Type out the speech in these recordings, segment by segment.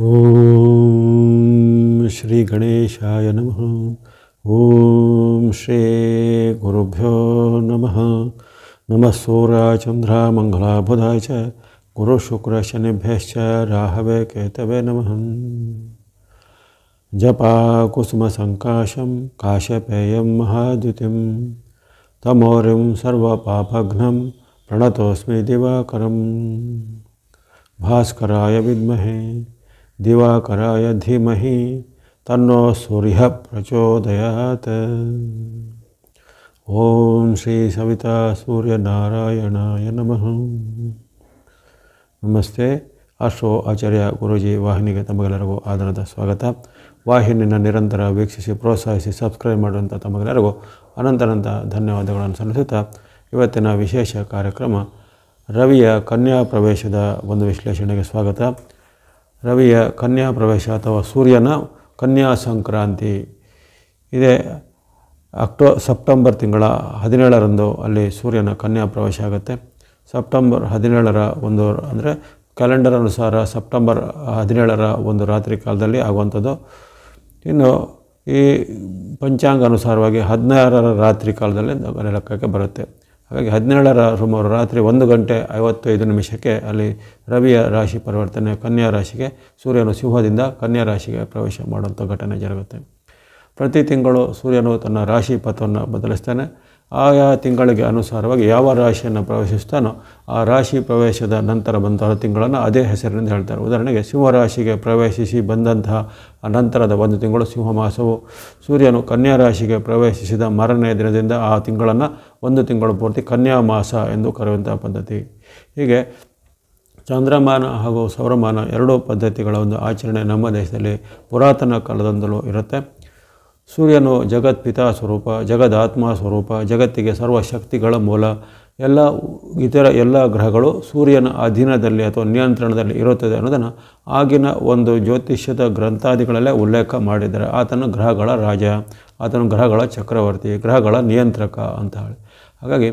ಓಂ ಶ್ರೀ ಗಣೇಶಾಯ ನಮಃ. ಓಂ ಶ್ರೀ ಗುರುಭ್ಯೋ ನಮಃ. ನಮಃ ಸೂರ್ಯಾಯ ಚಂದ್ರಾಯ ಮಂಗಲಾಯ ಬುಧಾಯ ಚ ಗುರು ಶುಕ್ರ ಶನಿಭ್ಯಶ್ಚ ರಾಹವೇ ಕೇತವೇ ನಮಃ. ಜಪಾ ಕುಸುಮ ಸಂಕಾಶಂ ಕಾಶ್ಯಪೇಯಂ ಮಹಾದ್ಯುತಿಂ ತಮೋರಿಂ ಸರ್ವಪಾಪಘ್ನಂ ಪ್ರಣತೋಸ್ಮಿ ದಿವಾಕರಂ. ಭಾಸ್ಕರಾಯ ವಿದ್ಮಹೇ ದಿವಾಕರಾಯ ಧೀಮಹಿ ತನ್ನೋ ಸೂರ್ಯಃ ಪ್ರಚೋದಯಾತ್. ಓಂ ಶ್ರೀ ಸವಿತಾ ಸೂರ್ಯನಾರಾಯಣಾಯ ನಮಃ. ನಮಸ್ತೆ. ಆಸ್ಟ್ರೋ ಆಚಾರ್ಯ ಗುರೂಜಿ ವಾಹಿನಿಗೆ ತಮಗೆಲ್ಲರಿಗೂ ಆದರದ ಸ್ವಾಗತ. ವಾಹಿನಿಯನ್ನು ನಿರಂತರ ವೀಕ್ಷಿಸಿ ಪ್ರೋತ್ಸಾಹಿಸಿ ಸಬ್ಸ್ಕ್ರೈಬ್ ಮಾಡುವಂಥ ತಮಗೆಲ್ಲರಿಗೂ ಅನಂತ ಧನ್ಯವಾದಗಳನ್ನು ಸಲ್ಲಿಸುತ್ತಾ ಇವತ್ತಿನ ವಿಶೇಷ ಕಾರ್ಯಕ್ರಮ ರವಿಯ ಕನ್ಯಾ ಪ್ರವೇಶದ ಒಂದು ವಿಶ್ಲೇಷಣೆಗೆ ಸ್ವಾಗತ. ರವಿಯ ಕನ್ಯಾ ಪ್ರವೇಶ ಅಥವಾ ಸೂರ್ಯನ ಕನ್ಯಾ ಸಂಕ್ರಾಂತಿ ಇದೆ. ಸೆಪ್ಟೆಂಬರ್ ತಿಂಗಳ 17ರಂದು ಅಲ್ಲಿ ಸೂರ್ಯನ ಕನ್ಯಾ ಪ್ರವೇಶ ಆಗುತ್ತೆ. ಸೆಪ್ಟೆಂಬರ್ 17ರ ಒಂದು ಅಂದರೆ ಕ್ಯಾಲೆಂಡರ್ ಅನುಸಾರ ಸೆಪ್ಟೆಂಬರ್ 17ರ ಒಂದು ರಾತ್ರಿ ಕಾಲದಲ್ಲಿ ಆಗುವಂಥದ್ದು. ಇನ್ನು ಈ ಪಂಚಾಂಗ ಅನುಸಾರವಾಗಿ 16ರ ರಾತ್ರಿ ಕಾಲದಲ್ಲಿ ಲೆಕ್ಕಕ್ಕೆ ಬರುತ್ತೆ. ಹಾಗಾಗಿ 17ರ ಸುಮಾರು ರಾತ್ರಿ 1:55 ಅಲ್ಲಿ ರವಿಯ ರಾಶಿ ಪರಿವರ್ತನೆ ಕನ್ಯಾ ರಾಶಿಗೆ ಸೂರ್ಯನು ಸಿಂಹದಿಂದ ಕನ್ಯಾ ರಾಶಿಗೆ ಪ್ರವೇಶ ಮಾಡುವಂಥ ಘಟನೆ ಜರುಗುತ್ತೆ. ಪ್ರತಿ ತಿಂಗಳು ಸೂರ್ಯನು ತನ್ನ ರಾಶಿ ಪಥವನ್ನು ಬದಲಿಸ್ತಾನೆ. ಆಯಾ ತಿಂಗಳಿಗೆ ಅನುಸಾರವಾಗಿ ಯಾವ ರಾಶಿಯನ್ನು ಪ್ರವೇಶಿಸ್ತಾನೋ ಆ ರಾಶಿ ಪ್ರವೇಶದ ನಂತರ ಬಂತಹ ತಿಂಗಳನ್ನು ಅದೇ ಹೆಸರಿನಿಂದ ಹೇಳ್ತಾರೆ. ಉದಾಹರಣೆಗೆ ಸಿಂಹರಾಶಿಗೆ ಪ್ರವೇಶಿಸಿ ಬಂದಂತಹ ನಂತರದ ಒಂದು ತಿಂಗಳು ಸಿಂಹ ಮಾಸವು, ಸೂರ್ಯನು ಕನ್ಯಾ ರಾಶಿಗೆ ಪ್ರವೇಶಿಸಿದ ಮಾರನೆಯ ದಿನದಿಂದ ಆ ತಿಂಗಳನ್ನು ಒಂದು ತಿಂಗಳು ಪೂರ್ತಿ ಕನ್ಯಾ ಮಾಸ ಎಂದು ಕರೆಯುವಂಥ ಪದ್ಧತಿ. ಹೀಗೆ ಚಾಂದ್ರಮಾನ ಹಾಗೂ ಸೌರಮಾನ ಎರಡೂ ಪದ್ಧತಿಗಳ ಒಂದು ಆಚರಣೆ ನಮ್ಮ ದೇಶದಲ್ಲಿ ಪುರಾತನ ಕಾಲದಿಂದಲೂ ಇರುತ್ತೆ. ಸೂರ್ಯನು ಜಗತ್ಪಿತಾ ಸ್ವರೂಪ, ಜಗದಾತ್ಮ ಸ್ವರೂಪ, ಜಗತ್ತಿಗೆ ಸರ್ವಶಕ್ತಿಗಳ ಮೂಲ. ಇತರ ಎಲ್ಲ ಗ್ರಹಗಳು ಸೂರ್ಯನ ಅಧೀನದಲ್ಲಿ ಅಥವಾ ನಿಯಂತ್ರಣದಲ್ಲಿ ಇರುತ್ತದೆ ಅನ್ನೋದನ್ನು ಆಗಿನ ಒಂದು ಜ್ಯೋತಿಷ್ಯದ ಗ್ರಂಥಾದಿಗಳಲ್ಲೇ ಉಲ್ಲೇಖ ಮಾಡಿದ್ದಾರೆ. ಆತನು ಗ್ರಹಗಳ ರಾಜ, ಆತನು ಗ್ರಹಗಳ ಚಕ್ರವರ್ತಿ, ಗ್ರಹಗಳ ನಿಯಂತ್ರಕ ಅಂತ ಹೇಳಿ. ಹಾಗಾಗಿ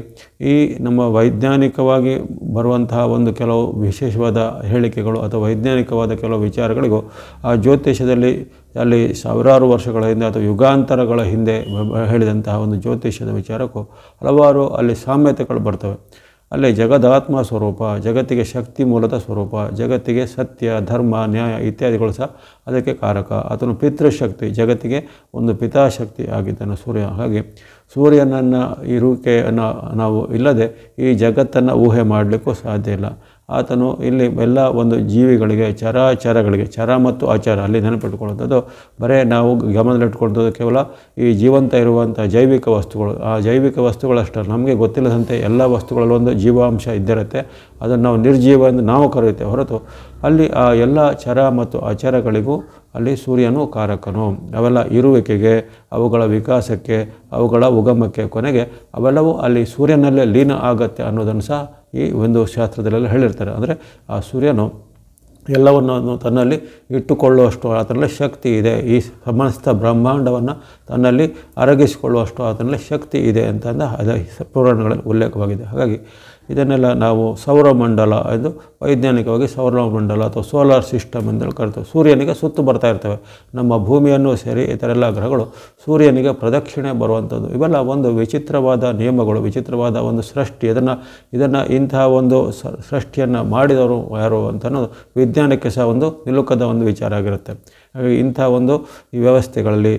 ಈ ನಮ್ಮ ವೈಜ್ಞಾನಿಕವಾಗಿ ಬರುವಂತಹ ಒಂದು ಕೆಲವು ವಿಶೇಷವಾದ ಹೇಳಿಕೆಗಳು ಅಥವಾ ವೈಜ್ಞಾನಿಕವಾದ ಕೆಲವು ವಿಚಾರಗಳಿಗೂ ಆ ಜ್ಯೋತಿಷ್ಯದಲ್ಲಿ ಅಲ್ಲಿ ಸಾವಿರಾರು ವರ್ಷಗಳ ಹಿಂದೆ ಅಥವಾ ಯುಗಾಂತರಗಳ ಹಿಂದೆ ಹೇಳಿದಂತಹ ಒಂದು ಜ್ಯೋತಿಷ್ಯದ ವಿಚಾರಕ್ಕೂ ಹಲವಾರು ಅಲ್ಲಿ ಸಾಮ್ಯತೆಗಳು ಬರ್ತವೆ. ಅಲ್ಲಿ ಜಗದಾತ್ಮ ಸ್ವರೂಪ, ಜಗತ್ತಿಗೆ ಶಕ್ತಿ ಮೂಲದ ಸ್ವರೂಪ, ಜಗತ್ತಿಗೆ ಸತ್ಯ, ಧರ್ಮ, ನ್ಯಾಯ ಇತ್ಯಾದಿಗಳು ಸಹ ಅದಕ್ಕೆ ಕಾರಕ. ಆತನು ಪಿತೃಶಕ್ತಿ, ಜಗತ್ತಿಗೆ ಒಂದು ಪಿತಾಶಕ್ತಿ ಆಗಿದ್ದಾನೆ ಸೂರ್ಯ. ಹಾಗೆ ಸೂರ್ಯನನ್ನು ಇರುವಿಕೆಯನ್ನು ನಾವು ಇಲ್ಲದೆ ಈ ಜಗತ್ತನ್ನು ಊಹೆ ಮಾಡಲಿಕ್ಕೂ ಸಾಧ್ಯ ಇಲ್ಲ. ಆತನು ಇಲ್ಲಿ ಎಲ್ಲ ಒಂದು ಜೀವಿಗಳಿಗೆ, ಚರಾಚರಗಳಿಗೆ, ಚರ ಮತ್ತು ಆಚಾರ ಅಲ್ಲಿ ನೆನಪಿಟ್ಕೊಳ್ಳುವಂಥದ್ದು ಬರೇ ನಾವು ಗಮನದಲ್ಲಿಟ್ಕೊಳ್ಳೋದು ಕೇವಲ ಈ ಜೀವಂತ ಇರುವಂಥ ಜೈವಿಕ ವಸ್ತುಗಳು. ಆ ಜೈವಿಕ ವಸ್ತುಗಳಷ್ಟೇ, ನಮಗೆ ಗೊತ್ತಿಲ್ಲದಂತೆ ಎಲ್ಲ ವಸ್ತುಗಳಲ್ಲೊಂದು ಜೀವಾಂಶ ಇದ್ದಿರುತ್ತೆ. ಅದನ್ನು ನಾವು ನಿರ್ಜೀವ ಎಂದು ನಾವು ಕರೆಯುತ್ತೇವೆ ಹೊರತು ಅಲ್ಲಿ ಆ ಎಲ್ಲ ಚರ ಮತ್ತು ಅಚರಗಳಿಗೂ ಅಲ್ಲಿ ಸೂರ್ಯನು ಕಾರಕನು. ಅವೆಲ್ಲ ಇರುವಿಕೆಗೆ, ಅವುಗಳ ವಿಕಾಸಕ್ಕೆ, ಅವುಗಳ ಉಗಮಕ್ಕೆ, ಕೊನೆಗೆ ಅವೆಲ್ಲವೂ ಅಲ್ಲಿ ಸೂರ್ಯನಲ್ಲೇ ಲೀನ ಆಗತ್ತೆ ಅನ್ನೋದನ್ನು ಸಹ ಈ ಒಂದು ಶಾಸ್ತ್ರದಲ್ಲೆಲ್ಲ ಹೇಳಿರ್ತಾರೆ. ಅಂದರೆ ಆ ಸೂರ್ಯನು ಎಲ್ಲವನ್ನು ತನ್ನಲ್ಲಿ ಇಟ್ಟುಕೊಳ್ಳುವಷ್ಟು ಆತನಲ್ಲಿ ಶಕ್ತಿ ಇದೆ. ಈ ಸಮಸ್ತ ಬ್ರಹ್ಮಾಂಡವನ್ನು ತನ್ನಲ್ಲಿ ಅರಗಿಸಿಕೊಳ್ಳುವಷ್ಟು ಆತನಲ್ಲಿ ಶಕ್ತಿ ಇದೆ ಅಂತಂದ ಅದೇ ಪುರಾಣಗಳಲ್ಲಿ ಉಲ್ಲೇಖವಾಗಿದೆ. ಹಾಗಾಗಿ ಇದನ್ನೆಲ್ಲ ನಾವು ಸೌರಮಂಡಲ ಎಂದು ವೈಜ್ಞಾನಿಕವಾಗಿ ಸೌರಮಂಡಲ ಅಥವಾ ಸೋಲಾರ್ ಸಿಸ್ಟಮ್ ಎಂದು ಕರಿತೇವೆ. ಸೂರ್ಯನಿಗೆ ಸುತ್ತು ಬರ್ತಾ ಇರ್ತವೆ. ನಮ್ಮ ಭೂಮಿಯನ್ನು ಸೇರಿ ಇತರೆಲ್ಲ ಗ್ರಹಗಳು ಸೂರ್ಯನಿಗೆ ಪ್ರದಕ್ಷಿಣೆ ಬರುವಂಥದ್ದು. ಇವೆಲ್ಲ ಒಂದು ವಿಚಿತ್ರವಾದ ನಿಯಮಗಳು, ವಿಚಿತ್ರವಾದ ಒಂದು ಸೃಷ್ಟಿ. ಇದನ್ನು ಇಂತಹ ಒಂದು ಸೃಷ್ಟಿಯನ್ನು ಮಾಡಿದವರು ಯಾರು ಅಂತ ಅನ್ನೋದು ವಿಜ್ಞಾನಕ್ಕೆ ಸಹ ಒಂದು ನಿಲುಕದ ಒಂದು ವಿಚಾರ ಆಗಿರುತ್ತೆ. ಹಾಗಾಗಿ ಇಂಥ ಒಂದು ಈ ವ್ಯವಸ್ಥೆಗಳಲ್ಲಿ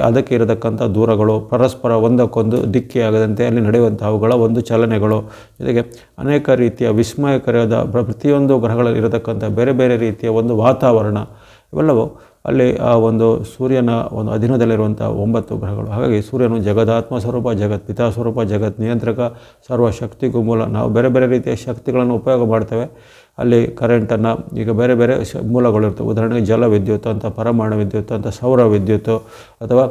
ಅದಕ್ಕೆ ಇರತಕ್ಕಂಥ ದೂರಗಳು, ಪರಸ್ಪರ ಒಂದಕ್ಕೊಂದು ಡಿಕ್ಕಿಯಾಗದಂತೆ ಅಲ್ಲಿ ನಡೆಯುವಂಥ ಅವುಗಳ ಒಂದು ಚಲನೆಗಳು, ಜೊತೆಗೆ ಅನೇಕ ರೀತಿಯ ವಿಸ್ಮಯಕರದ ಪ್ರತಿಯೊಂದು ಗ್ರಹಗಳಲ್ಲಿ ಇರತಕ್ಕಂಥ ಬೇರೆ ಬೇರೆ ರೀತಿಯ ಒಂದು ವಾತಾವರಣ, ಇವೆಲ್ಲವೂ ಅಲ್ಲಿ ಆ ಒಂದು ಸೂರ್ಯನ ಒಂದು ಅಧೀನದಲ್ಲಿರುವಂಥ 9 ಗ್ರಹಗಳು. ಹಾಗಾಗಿ ಸೂರ್ಯನು ಜಗದಾತ್ಮ ಸ್ವರೂಪ, ಜಗತ್ ಪಿತಾ ಸ್ವರೂಪ, ಜಗತ್ ನಿಯಂತ್ರಕ, ಸರ್ವಶಕ್ತಿಗೂ ಮೂಲ. ನಾವು ಬೇರೆ ಬೇರೆ ರೀತಿಯ ಶಕ್ತಿಗಳನ್ನು ಉಪಯೋಗ ಮಾಡ್ತೇವೆ. ಅಲ್ಲಿ ಕರೆಂಟನ್ನು ಈಗ ಬೇರೆ ಬೇರೆ ಮೂಲಗಳಿರ್ತವೆ. ಉದಾಹರಣೆಗೆ ಜಲ ವಿದ್ಯುತ್ ಅಂತ, ಪರಮಾಣು ವಿದ್ಯುತ್ ಅಂತ, ಸೌರ ವಿದ್ಯುತ್ತು ಅಥವಾ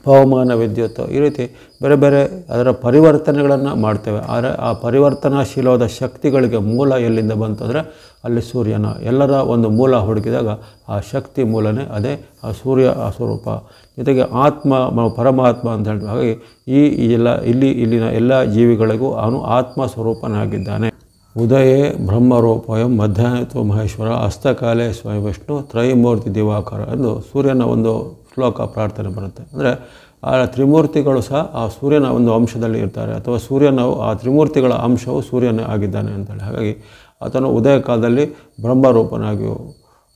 ಪವಮಾನ ವಿದ್ಯುತ್ತು, ಈ ರೀತಿ ಬೇರೆ ಬೇರೆ ಅದರ ಪರಿವರ್ತನೆಗಳನ್ನು ಮಾಡ್ತೇವೆ. ಆದರೆ ಆ ಪರಿವರ್ತನಾಶೀಲವಾದ ಶಕ್ತಿಗಳಿಗೆ ಮೂಲ ಎಲ್ಲಿಂದ ಬಂತಂದರೆ ಅಲ್ಲಿ ಸೂರ್ಯನ. ಎಲ್ಲರ ಒಂದು ಮೂಲ ಹುಡುಕಿದಾಗ ಆ ಶಕ್ತಿ ಮೂಲನೇ ಅದೇ ಆ ಸೂರ್ಯ ಆ ಸ್ವರೂಪ. ಜೊತೆಗೆ ಆತ್ಮ ಪರಮಾತ್ಮ ಅಂತ ಹೇಳ್ತೀವಿ. ಹಾಗಾಗಿ ಇಲ್ಲಿನ ಎಲ್ಲ ಜೀವಿಗಳಿಗೂ ಅವನು ಆತ್ಮ ಸ್ವರೂಪನಾಗಿದ್ದಾನೆ. ಉದಯೇ ಬ್ರಹ್ಮರೂಪಯಂ ಮಧ್ಯಾಹ್ನತ್ವ ಮಹೇಶ್ವರ ಹಸ್ತಕಾಲೇ ಸ್ವಯಂ ವಿಷ್ಣು ತ್ರೈಮೂರ್ತಿ ದಿವಾಕರ ಎಂದು ಸೂರ್ಯನ ಒಂದು ಶ್ಲೋಕ ಪ್ರಾರ್ಥನೆ ಬರುತ್ತೆ. ಅಂದರೆ ಆ ತ್ರಿಮೂರ್ತಿಗಳು ಸಹ ಆ ಸೂರ್ಯನ ಒಂದು ಅಂಶದಲ್ಲಿ ಇರ್ತಾರೆ, ಅಥವಾ ಸೂರ್ಯನ ಆ ತ್ರಿಮೂರ್ತಿಗಳ ಅಂಶವು ಸೂರ್ಯನೇ ಆಗಿದ್ದಾನೆ ಅಂತೇಳಿ. ಹಾಗಾಗಿ ಆತನು ಉದಯ ಕಾಲದಲ್ಲಿ ಬ್ರಹ್ಮರೂಪನಾಗಿಯೂ,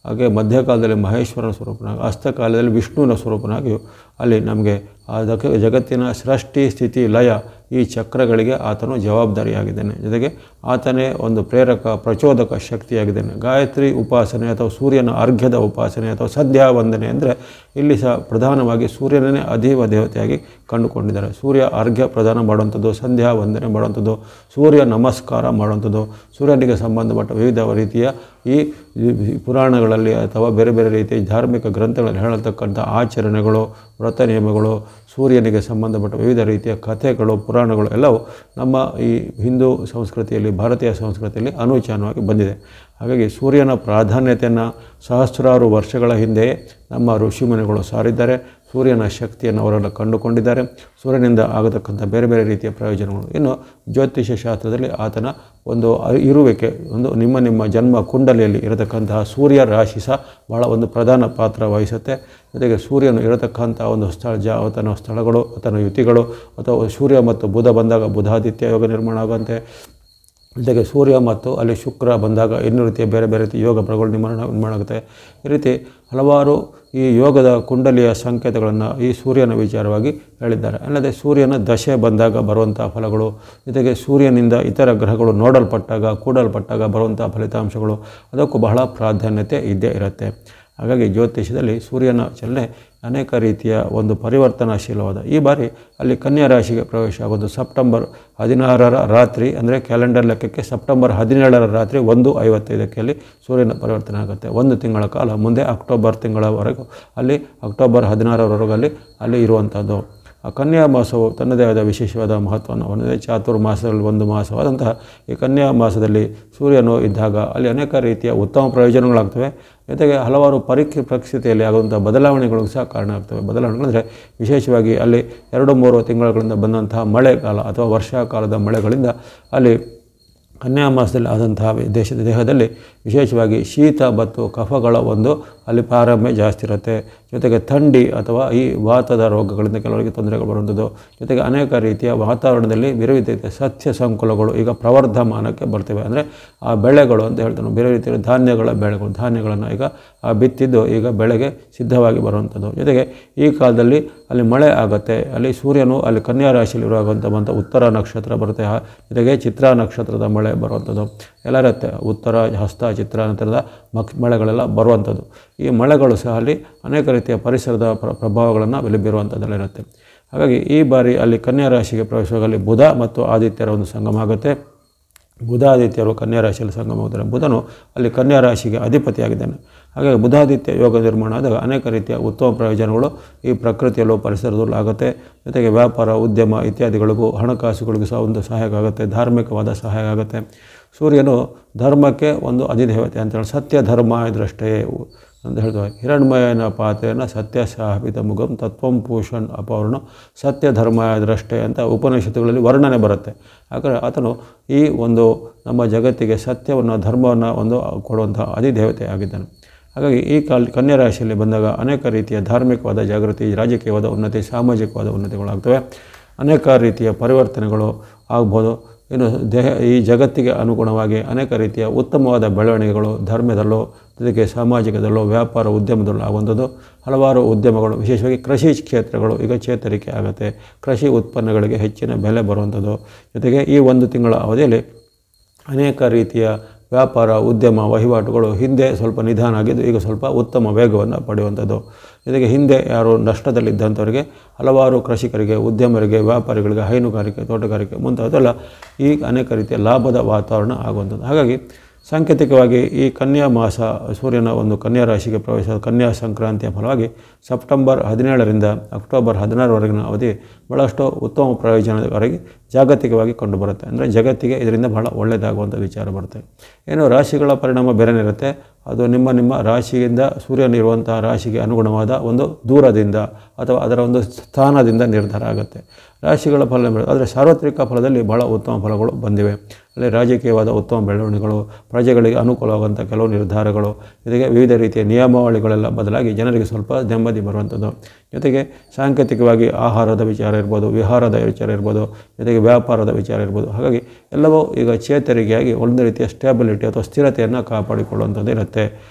ಹಾಗೆ ಮಧ್ಯಕಾಲದಲ್ಲಿ ಮಹೇಶ್ವರನ ಸ್ವರೂಪನಾಗಿ, ಹಸ್ತಕಾಲದಲ್ಲಿ ವಿಷ್ಣುವಿನ ಸ್ವರೂಪನಾಗಿಯೂ ಅಲ್ಲಿ ನಮಗೆ ಆ ಜಗತ್ತಿನ ಸೃಷ್ಟಿ ಸ್ಥಿತಿ ಲಯ ಈ ಚಕ್ರಗಳಿಗೆ ಆತನು ಜವಾಬ್ದಾರಿಯಾಗಿದ್ದಾನೆ. ಜೊತೆಗೆ ಆತನೇ ಒಂದು ಪ್ರೇರಕ ಪ್ರಚೋದಕ ಶಕ್ತಿಯಾಗಿದ್ದಾನೆ. ಗಾಯತ್ರಿ ಉಪಾಸನೆ ಅಥವಾ ಸೂರ್ಯನ ಅರ್ಘ್ಯದ ಉಪಾಸನೆ ಅಥವಾ ಸಂಧ್ಯಾ ವಂದನೆ ಅಂದರೆ ಇಲ್ಲಿ ಸಹ ಪ್ರಧಾನವಾಗಿ ಸೂರ್ಯನೇ ಅಧೀವ ದೇವತೆಯಾಗಿ ಕಂಡುಕೊಂಡಿದ್ದಾರೆ. ಸೂರ್ಯ ಅರ್ಘ್ಯ ಪ್ರದಾನ ಮಾಡುವಂಥದ್ದು, ಸಂಧ್ಯಾ ವಂದನೆ ಮಾಡುವಂಥದ್ದು, ಸೂರ್ಯ ನಮಸ್ಕಾರ ಮಾಡುವಂಥದ್ದು, ಸೂರ್ಯನಿಗೆ ಸಂಬಂಧಪಟ್ಟ ವಿವಿಧ ರೀತಿಯ ಈ ಪುರಾಣಗಳಲ್ಲಿ ಅಥವಾ ಬೇರೆ ಬೇರೆ ರೀತಿಯ ಧಾರ್ಮಿಕ ಗ್ರಂಥಗಳಲ್ಲಿ ಹೇಳತಕ್ಕಂಥ ಆಚರಣೆಗಳು, ವ್ರತ ನಿಯಮಗಳು, ಸೂರ್ಯನಿಗೆ ಸಂಬಂಧಪಟ್ಟ ವಿವಿಧ ರೀತಿಯ ಕಥೆಗಳು, ಪುರಾಣಗಳು ಎಲ್ಲವೂ ನಮ್ಮ ಈ ಹಿಂದೂ ಸಂಸ್ಕೃತಿಯಲ್ಲಿ, ಭಾರತೀಯ ಸಂಸ್ಕೃತಿಯಲ್ಲಿ ಅನುಚಾನವಾಗಿ ಬಂದಿದೆ. ಹಾಗಾಗಿ ಸೂರ್ಯನ ಪ್ರಾಧಾನ್ಯತೆಯನ್ನು ಸಹಸ್ರಾರು ವರ್ಷಗಳ ಹಿಂದೆಯೇ ನಮ್ಮ ಋಷಿಮುನಿಗಳು ಸಾರಿದ್ದಾರೆ. ಸೂರ್ಯನ ಶಕ್ತಿಯನ್ನು ಅವರೆಲ್ಲ ಕಂಡುಕೊಂಡಿದ್ದಾರೆ. ಸೂರ್ಯನಿಂದ ಆಗತಕ್ಕಂಥ ಬೇರೆ ಬೇರೆ ರೀತಿಯ ಪ್ರಯೋಜನಗಳು. ಇನ್ನು ಜ್ಯೋತಿಷ್ಯ ಶಾಸ್ತ್ರದಲ್ಲಿ ಆತನ ಒಂದು ಇರುವಿಕೆ, ಒಂದು ನಿಮ್ಮ ಜನ್ಮ ಕುಂಡಲಿಯಲ್ಲಿ ಇರತಕ್ಕಂತಹ ಸೂರ್ಯ ರಾಶಿ ಸಹ ಬಹಳ ಒಂದು ಪ್ರಧಾನ ಪಾತ್ರ ವಹಿಸುತ್ತೆ. ಜೊತೆಗೆ ಸೂರ್ಯನು ಇರತಕ್ಕಂಥ ಒಂದು ಆತನ ಸ್ಥಳಗಳು, ಆತನ ಯುತಿಗಳು, ಅಥವಾ ಸೂರ್ಯ ಮತ್ತು ಬುಧ ಬಂದಾಗ ಬುಧಾದಿತ್ಯ ಯೋಗ ನಿರ್ಮಾಣ ಆಗುವಂತೆ, ಜೊತೆಗೆ ಸೂರ್ಯ ಮತ್ತು ಅಲ್ಲಿ ಶುಕ್ರ ಬಂದಾಗ ಇನ್ನೂ ರೀತಿಯ ಬೇರೆ ಬೇರೆ ರೀತಿಯ ಯೋಗ ಬಲಗಳು ನಿರ್ಮಾಣ ಆಗುತ್ತೆ. ಈ ರೀತಿ ಹಲವಾರು ಈ ಯೋಗದ ಕುಂಡಲಿಯ ಸಂಕೇತಗಳನ್ನು ಈ ಸೂರ್ಯನ ವಿಚಾರವಾಗಿ ಹೇಳಿದ್ದಾರೆ. ಅಲ್ಲದೆ ಸೂರ್ಯನ ದಶೆ ಬಂದಾಗ ಬರುವಂಥ ಫಲಗಳು, ಜೊತೆಗೆ ಸೂರ್ಯನಿಂದ ಇತರ ಗ್ರಹಗಳು ನೋಡಲ್ಪಟ್ಟಾಗ ಕೂಡಲ್ಪಟ್ಟಾಗ ಬರುವಂಥ ಫಲಿತಾಂಶಗಳು, ಅದಕ್ಕೂ ಬಹಳ ಪ್ರಾಧಾನ್ಯತೆ ಇದ್ದೇ ಇರುತ್ತೆ. ಹಾಗಾಗಿ ಜ್ಯೋತಿಷ್ಯದಲ್ಲಿ ಸೂರ್ಯನ ಚಲನೆ ಅನೇಕ ರೀತಿಯ ಒಂದು ಪರಿವರ್ತನಾಶೀಲವಾದ. ಈ ಬಾರಿ ಅಲ್ಲಿ ಕನ್ಯಾ ರಾಶಿಗೆ ಪ್ರವೇಶ ಆಗೋದು ಸೆಪ್ಟೆಂಬರ್ 16ರ ರಾತ್ರಿ, ಅಂದರೆ ಕ್ಯಾಲೆಂಡರ್ ಲೆಕ್ಕಕ್ಕೆ ಸೆಪ್ಟೆಂಬರ್ 17ರ ರಾತ್ರಿ 1:55 ಅಲ್ಲಿ ಸೂರ್ಯನ ಪರಿವರ್ತನೆ ಆಗುತ್ತೆ. 1 ತಿಂಗಳ ಕಾಲ ಮುಂದೆ ಅಕ್ಟೋಬರ್ ತಿಂಗಳವರೆಗೂ ಅಲ್ಲಿ ಅಕ್ಟೋಬರ್ 16ರವರೆಗೂ ಅಲ್ಲಿ ಇರುವಂಥದ್ದು. ಆ ಕನ್ಯಾ ಮಾಸವು ತನ್ನದೇ ಆದ ವಿಶೇಷವಾದ ಮಹತ್ವವನ್ನು ಹೊಂದಿದೆ. ಚಾತುರ್ಮಾಸಗಳಲ್ಲಿ ಒಂದು ಮಾಸವಾದಂತಹ ಈ ಕನ್ಯಾ ಮಾಸದಲ್ಲಿ ಸೂರ್ಯನು ಇದ್ದಾಗ ಅಲ್ಲಿ ಅನೇಕ ರೀತಿಯ ಉತ್ತಮ ಪ್ರಯೋಜನಗಳಾಗ್ತವೆ. ಜೊತೆಗೆ ಹಲವಾರು ಪರಿಸ್ಥಿತಿಯಲ್ಲಿ ಆಗುವಂಥ ಬದಲಾವಣೆಗಳಿಗೂ ಸಹ ಕಾರಣ ಆಗ್ತವೆ. ಬದಲಾವಣೆಗಳಂದರೆ ವಿಶೇಷವಾಗಿ ಅಲ್ಲಿ 2-3 ತಿಂಗಳುಗಳಿಂದ ಬಂದಂತಹ ಮಳೆಗಾಲ ಅಥವಾ ವರ್ಷಾಕಾಲದ ಮಳೆಗಳಿಂದ ಅಲ್ಲಿ ಕನ್ಯಾ ಮಾಸದಲ್ಲಿ ಆದಂತಹ ದೇಹದಲ್ಲಿ ವಿಶೇಷವಾಗಿ ಶೀತ ಮತ್ತು ಕಫಗಳ ಒಂದು ಅಲ್ಲಿ ಪ್ರಾರಂಭ ಜಾಸ್ತಿ ಇರುತ್ತೆ. ಜೊತೆಗೆ ಥಂಡಿ ಅಥವಾ ಈ ವಾತದ ರೋಗಗಳಿಂದ ಕೆಲವರಿಗೆ ತೊಂದರೆಗಳು ಬರುವಂಥದ್ದು. ಜೊತೆಗೆ ಅನೇಕ ರೀತಿಯ ವಾತಾವರಣದಲ್ಲಿ ಬೇರೆ ರೀತಿಯ ಸಸ್ಯ ಸಂಕುಲಗಳು ಈಗ ಪ್ರವರ್ಧಮಾನಕ್ಕೆ ಬರ್ತವೆ. ಅಂದರೆ ಆ ಬೆಳೆಗಳು ಅಂತ ಹೇಳ್ತಾನೆ, ಬೇರೆ ರೀತಿಯ ಧಾನ್ಯಗಳ ಬೆಳೆಗಳು, ಧಾನ್ಯಗಳನ್ನು ಈಗ ಬಿತ್ತಿದ್ದು ಈಗ ಬೆಳೆಗೆ ಸಿದ್ಧವಾಗಿ ಬರುವಂಥದ್ದು. ಜೊತೆಗೆ ಈ ಕಾಲದಲ್ಲಿ ಅಲ್ಲಿ ಮಳೆ ಆಗುತ್ತೆ. ಅಲ್ಲಿ ಸೂರ್ಯನು ಅಲ್ಲಿ ಕನ್ಯಾ ರಾಶಿಯಲ್ಲಿ ಇರುವಂಥ ಉತ್ತರ ನಕ್ಷತ್ರ ಬರುತ್ತೆ. ಜೊತೆಗೆ ಚಿತ್ರಾ ನಕ್ಷತ್ರದ ಮಳೆ ಬರುವಂಥದ್ದು ಎಲ್ಲ ಇರುತ್ತೆ. ಉತ್ತರ, ಹಸ್ತ, ಚಿತ್ರ ನಂತರದ ಮಳೆಗಳೆಲ್ಲ ಬರುವಂಥದ್ದು. ಈ ಮಳೆಗಳು ಸಹ ಅಲ್ಲಿ ಅನೇಕ ರೀತಿಯ ಪರಿಸರದ ಪ್ರಭಾವಗಳನ್ನು ಅಲ್ಲಿ ಬೀರುವಂಥದ್ದೆಲ್ಲ ಇರುತ್ತೆ. ಹಾಗಾಗಿ ಈ ಬಾರಿ ಅಲ್ಲಿ ಕನ್ಯಾ ರಾಶಿಗೆ ಪ್ರವೇಶವಾಗಲಿ ಬುಧ ಮತ್ತು ಆದಿತ್ಯರ ಒಂದು ಸಂಗಮ ಆಗುತ್ತೆ. ಬುಧಾದಿತ್ಯರು ಕನ್ಯಾ ರಾಶಿಯಲ್ಲಿ ಸಂಗಮ ಹೋಗ್ತಾರೆ. ಬುಧನು ಅಲ್ಲಿ ಕನ್ಯಾ ರಾಶಿಗೆ ಅಧಿಪತಿಯಾಗಿದ್ದಾನೆ. ಹಾಗಾಗಿ ಬುಧಾದಿತ್ಯ ಯೋಗ ನಿರ್ಮಾಣ ಆದಾಗ ಅನೇಕ ರೀತಿಯ ಉತ್ತಮ ಪ್ರಯೋಜನಗಳು ಈ ಪ್ರಕೃತಿಯಲ್ಲೂ ಪರಿಸರದಲ್ಲೂ ಆಗುತ್ತೆ. ಜೊತೆಗೆ ವ್ಯಾಪಾರ, ಉದ್ಯಮ ಇತ್ಯಾದಿಗಳಿಗೂ ಹಣಕಾಸುಗಳಿಗೂ ಸಹ ಒಂದು ಸಹಾಯ ಆಗುತ್ತೆ. ಧಾರ್ಮಿಕವಾದ ಸಹಾಯ ಆಗುತ್ತೆ. ಸೂರ್ಯನು ಧರ್ಮಕ್ಕೆ ಒಂದು ಅಧಿದೇವತೆ ಅಂತೇಳಿ ಸತ್ಯ ಧರ್ಮ ದೃಷ್ಟೇ ಅಂತ ಹೇಳ್ತೇವೆ. ಹಿರಣ್ಮಯನ ಪಾತ್ರೆಯನ್ನು ಸತ್ಯ ಸ್ಥಾಪಿತ ಮುಗಂ ತತ್ವಂ ಪೂಷಣ್ ಅಪವರ್ಣ ಸತ್ಯ ಧರ್ಮ ದೃಷ್ಟೇ ಅಂತ ಉಪನಿಷತ್ತುಗಳಲ್ಲಿ ವರ್ಣನೆ ಬರುತ್ತೆ. ಯಾಕಂದರೆ ಆತನು ಈ ಒಂದು ನಮ್ಮ ಜಗತ್ತಿಗೆ ಸತ್ಯವನ್ನು, ಧರ್ಮವನ್ನು ಒಂದು ಕೊಡುವಂಥ ಅಧಿದೇವತೆ ಆಗಿದ್ದಾನೆ. ಹಾಗಾಗಿ ಈ ಕನ್ಯಾ ರಾಶಿಯಲ್ಲಿ ಬಂದಾಗ ಅನೇಕ ರೀತಿಯ ಧಾರ್ಮಿಕವಾದ ಜಾಗೃತಿ, ರಾಜಕೀಯವಾದ ಉನ್ನತಿ, ಸಾಮಾಜಿಕವಾದ ಉನ್ನತಿಗಳಾಗ್ತವೆ. ಅನೇಕ ರೀತಿಯ ಪರಿವರ್ತನೆಗಳು ಆಗ್ಬೋದು. ಇನ್ನು ಈ ಜಗತ್ತಿಗೆ ಅನುಗುಣವಾಗಿ ಅನೇಕ ರೀತಿಯ ಉತ್ತಮವಾದ ಬೆಳವಣಿಗೆಗಳು ಧರ್ಮದಲ್ಲೂ, ಜೊತೆಗೆ ಸಾಮಾಜಿಕದಲ್ಲೂ, ವ್ಯಾಪಾರ ಉದ್ಯಮದಲ್ಲೂ ಆಗುವಂಥದ್ದು. ಹಲವಾರು ಉದ್ಯಮಗಳು, ವಿಶೇಷವಾಗಿ ಕೃಷಿ ಕ್ಷೇತ್ರಗಳು ಈಗ ಚೇತರಿಕೆ ಆಗುತ್ತೆ. ಕೃಷಿ ಉತ್ಪನ್ನಗಳಿಗೆ ಹೆಚ್ಚಿನ ಬೆಲೆ ಬರುವಂಥದ್ದು. ಜೊತೆಗೆ ಈ 1 ತಿಂಗಳ ಅವಧಿಯಲ್ಲಿ ಅನೇಕ ರೀತಿಯ ವ್ಯಾಪಾರ, ಉದ್ಯಮ, ವಹಿವಾಟುಗಳು ಹಿಂದೆ ಸ್ವಲ್ಪ ನಿಧಾನ ಆಗಿದ್ದು ಈಗ ಸ್ವಲ್ಪ ಉತ್ತಮ ವೇಗವನ್ನು ಪಡೆಯುವಂಥದ್ದು. ಜೊತೆಗೆ ಹಿಂದೆ ಯಾರು ನಷ್ಟದಲ್ಲಿದ್ದಂಥವರಿಗೆ, ಹಲವಾರು ಕೃಷಿಕರಿಗೆ, ಉದ್ಯಮರಿಗೆ, ವ್ಯಾಪಾರಿಗಳಿಗೆ, ಹೈನುಗಾರಿಕೆ, ತೋಟಗಾರಿಕೆ ಮುಂತಾದೆಲ್ಲ ಈಗ ಅನೇಕ ರೀತಿಯ ಲಾಭದ ವಾತಾವರಣ ಆಗುವಂಥದ್ದು. ಹಾಗಾಗಿ ಸಾಂಕೇತಿಕವಾಗಿ ಈ ಕನ್ಯಾ ಮಾಸ ಸೂರ್ಯನ ಒಂದು ಕನ್ಯಾ ರಾಶಿಗೆ ಪ್ರವೇಶ, ಕನ್ಯಾ ಸಂಕ್ರಾಂತಿಯ ಫಲವಾಗಿ ಸೆಪ್ಟೆಂಬರ್ 17ರಿಂದ ಅಕ್ಟೋಬರ್ 16ರವರೆಗಿನ ಅವಧಿ ಭಾಳಷ್ಟು ಉತ್ತಮ ಪ್ರಯೋಜನವರೆಗೆ ಜಾಗತಿಕವಾಗಿ ಕಂಡುಬರುತ್ತೆ. ಅಂದರೆ ಜಗತ್ತಿಗೆ ಇದರಿಂದ ಬಹಳ ಒಳ್ಳೆಯದಾಗುವಂಥ ವಿಚಾರ ಬರುತ್ತೆ. ಏನು ರಾಶಿಗಳ ಪರಿಣಾಮ ಬೇರೆನೇ ಇರುತ್ತೆ. ಅದು ನಿಮ್ಮ ರಾಶಿಯಿಂದ ಸೂರ್ಯನಿರುವಂಥ ರಾಶಿಗೆ ಅನುಗುಣವಾದ ಒಂದು ದೂರದಿಂದ ಅಥವಾ ಅದರ ಒಂದು ಸ್ಥಾನದಿಂದ ನಿರ್ಧಾರ ಆಗುತ್ತೆ. ರಾಶಿಗಳ ಫಲ ಆದರೆ ಸಾರ್ವತ್ರಿಕ ಫಲದಲ್ಲಿ ಭಾಳ ಉತ್ತಮ ಫಲಗಳು ಬಂದಿವೆ. ಅಲ್ಲಿ ರಾಜಕೀಯವಾದ ಉತ್ತಮ ಬೆಳವಣಿಗೆಗಳು, ಪ್ರಜೆಗಳಿಗೆ ಅನುಕೂಲವಾಗುವಂಥ ಕೆಲವು ನಿರ್ಧಾರಗಳು, ಜೊತೆಗೆ ವಿವಿಧ ರೀತಿಯ ನಿಯಮಾವಳಿಗಳೆಲ್ಲ ಬದಲಾಗಿ ಜನರಿಗೆ ಸ್ವಲ್ಪ ನೆಮ್ಮದಿ ಬರುವಂಥದ್ದು. ಜೊತೆಗೆ ಸಾಂಕೇತಿಕವಾಗಿ ಆಹಾರದ ವಿಚಾರ ಇರ್ಬೋದು, ವಿಹಾರದ ವಿಚಾರ ಇರ್ಬೋದು, ಜೊತೆಗೆ ವ್ಯಾಪಾರದ ವಿಚಾರ ಇರ್ಬೋದು. ಹಾಗಾಗಿ ಎಲ್ಲವೂ ಈಗ ಚೇತರಿಕೆಯಾಗಿ ಒಂದು ರೀತಿಯ ಸ್ಟೇಬಿಲಿಟಿ ಅಥವಾ ಸ್ಥಿರತೆಯನ್ನು ಕಾಪಾಡಿಕೊಳ್ಳುವಂಥದ್ದು ಇರುತ್ತೆ.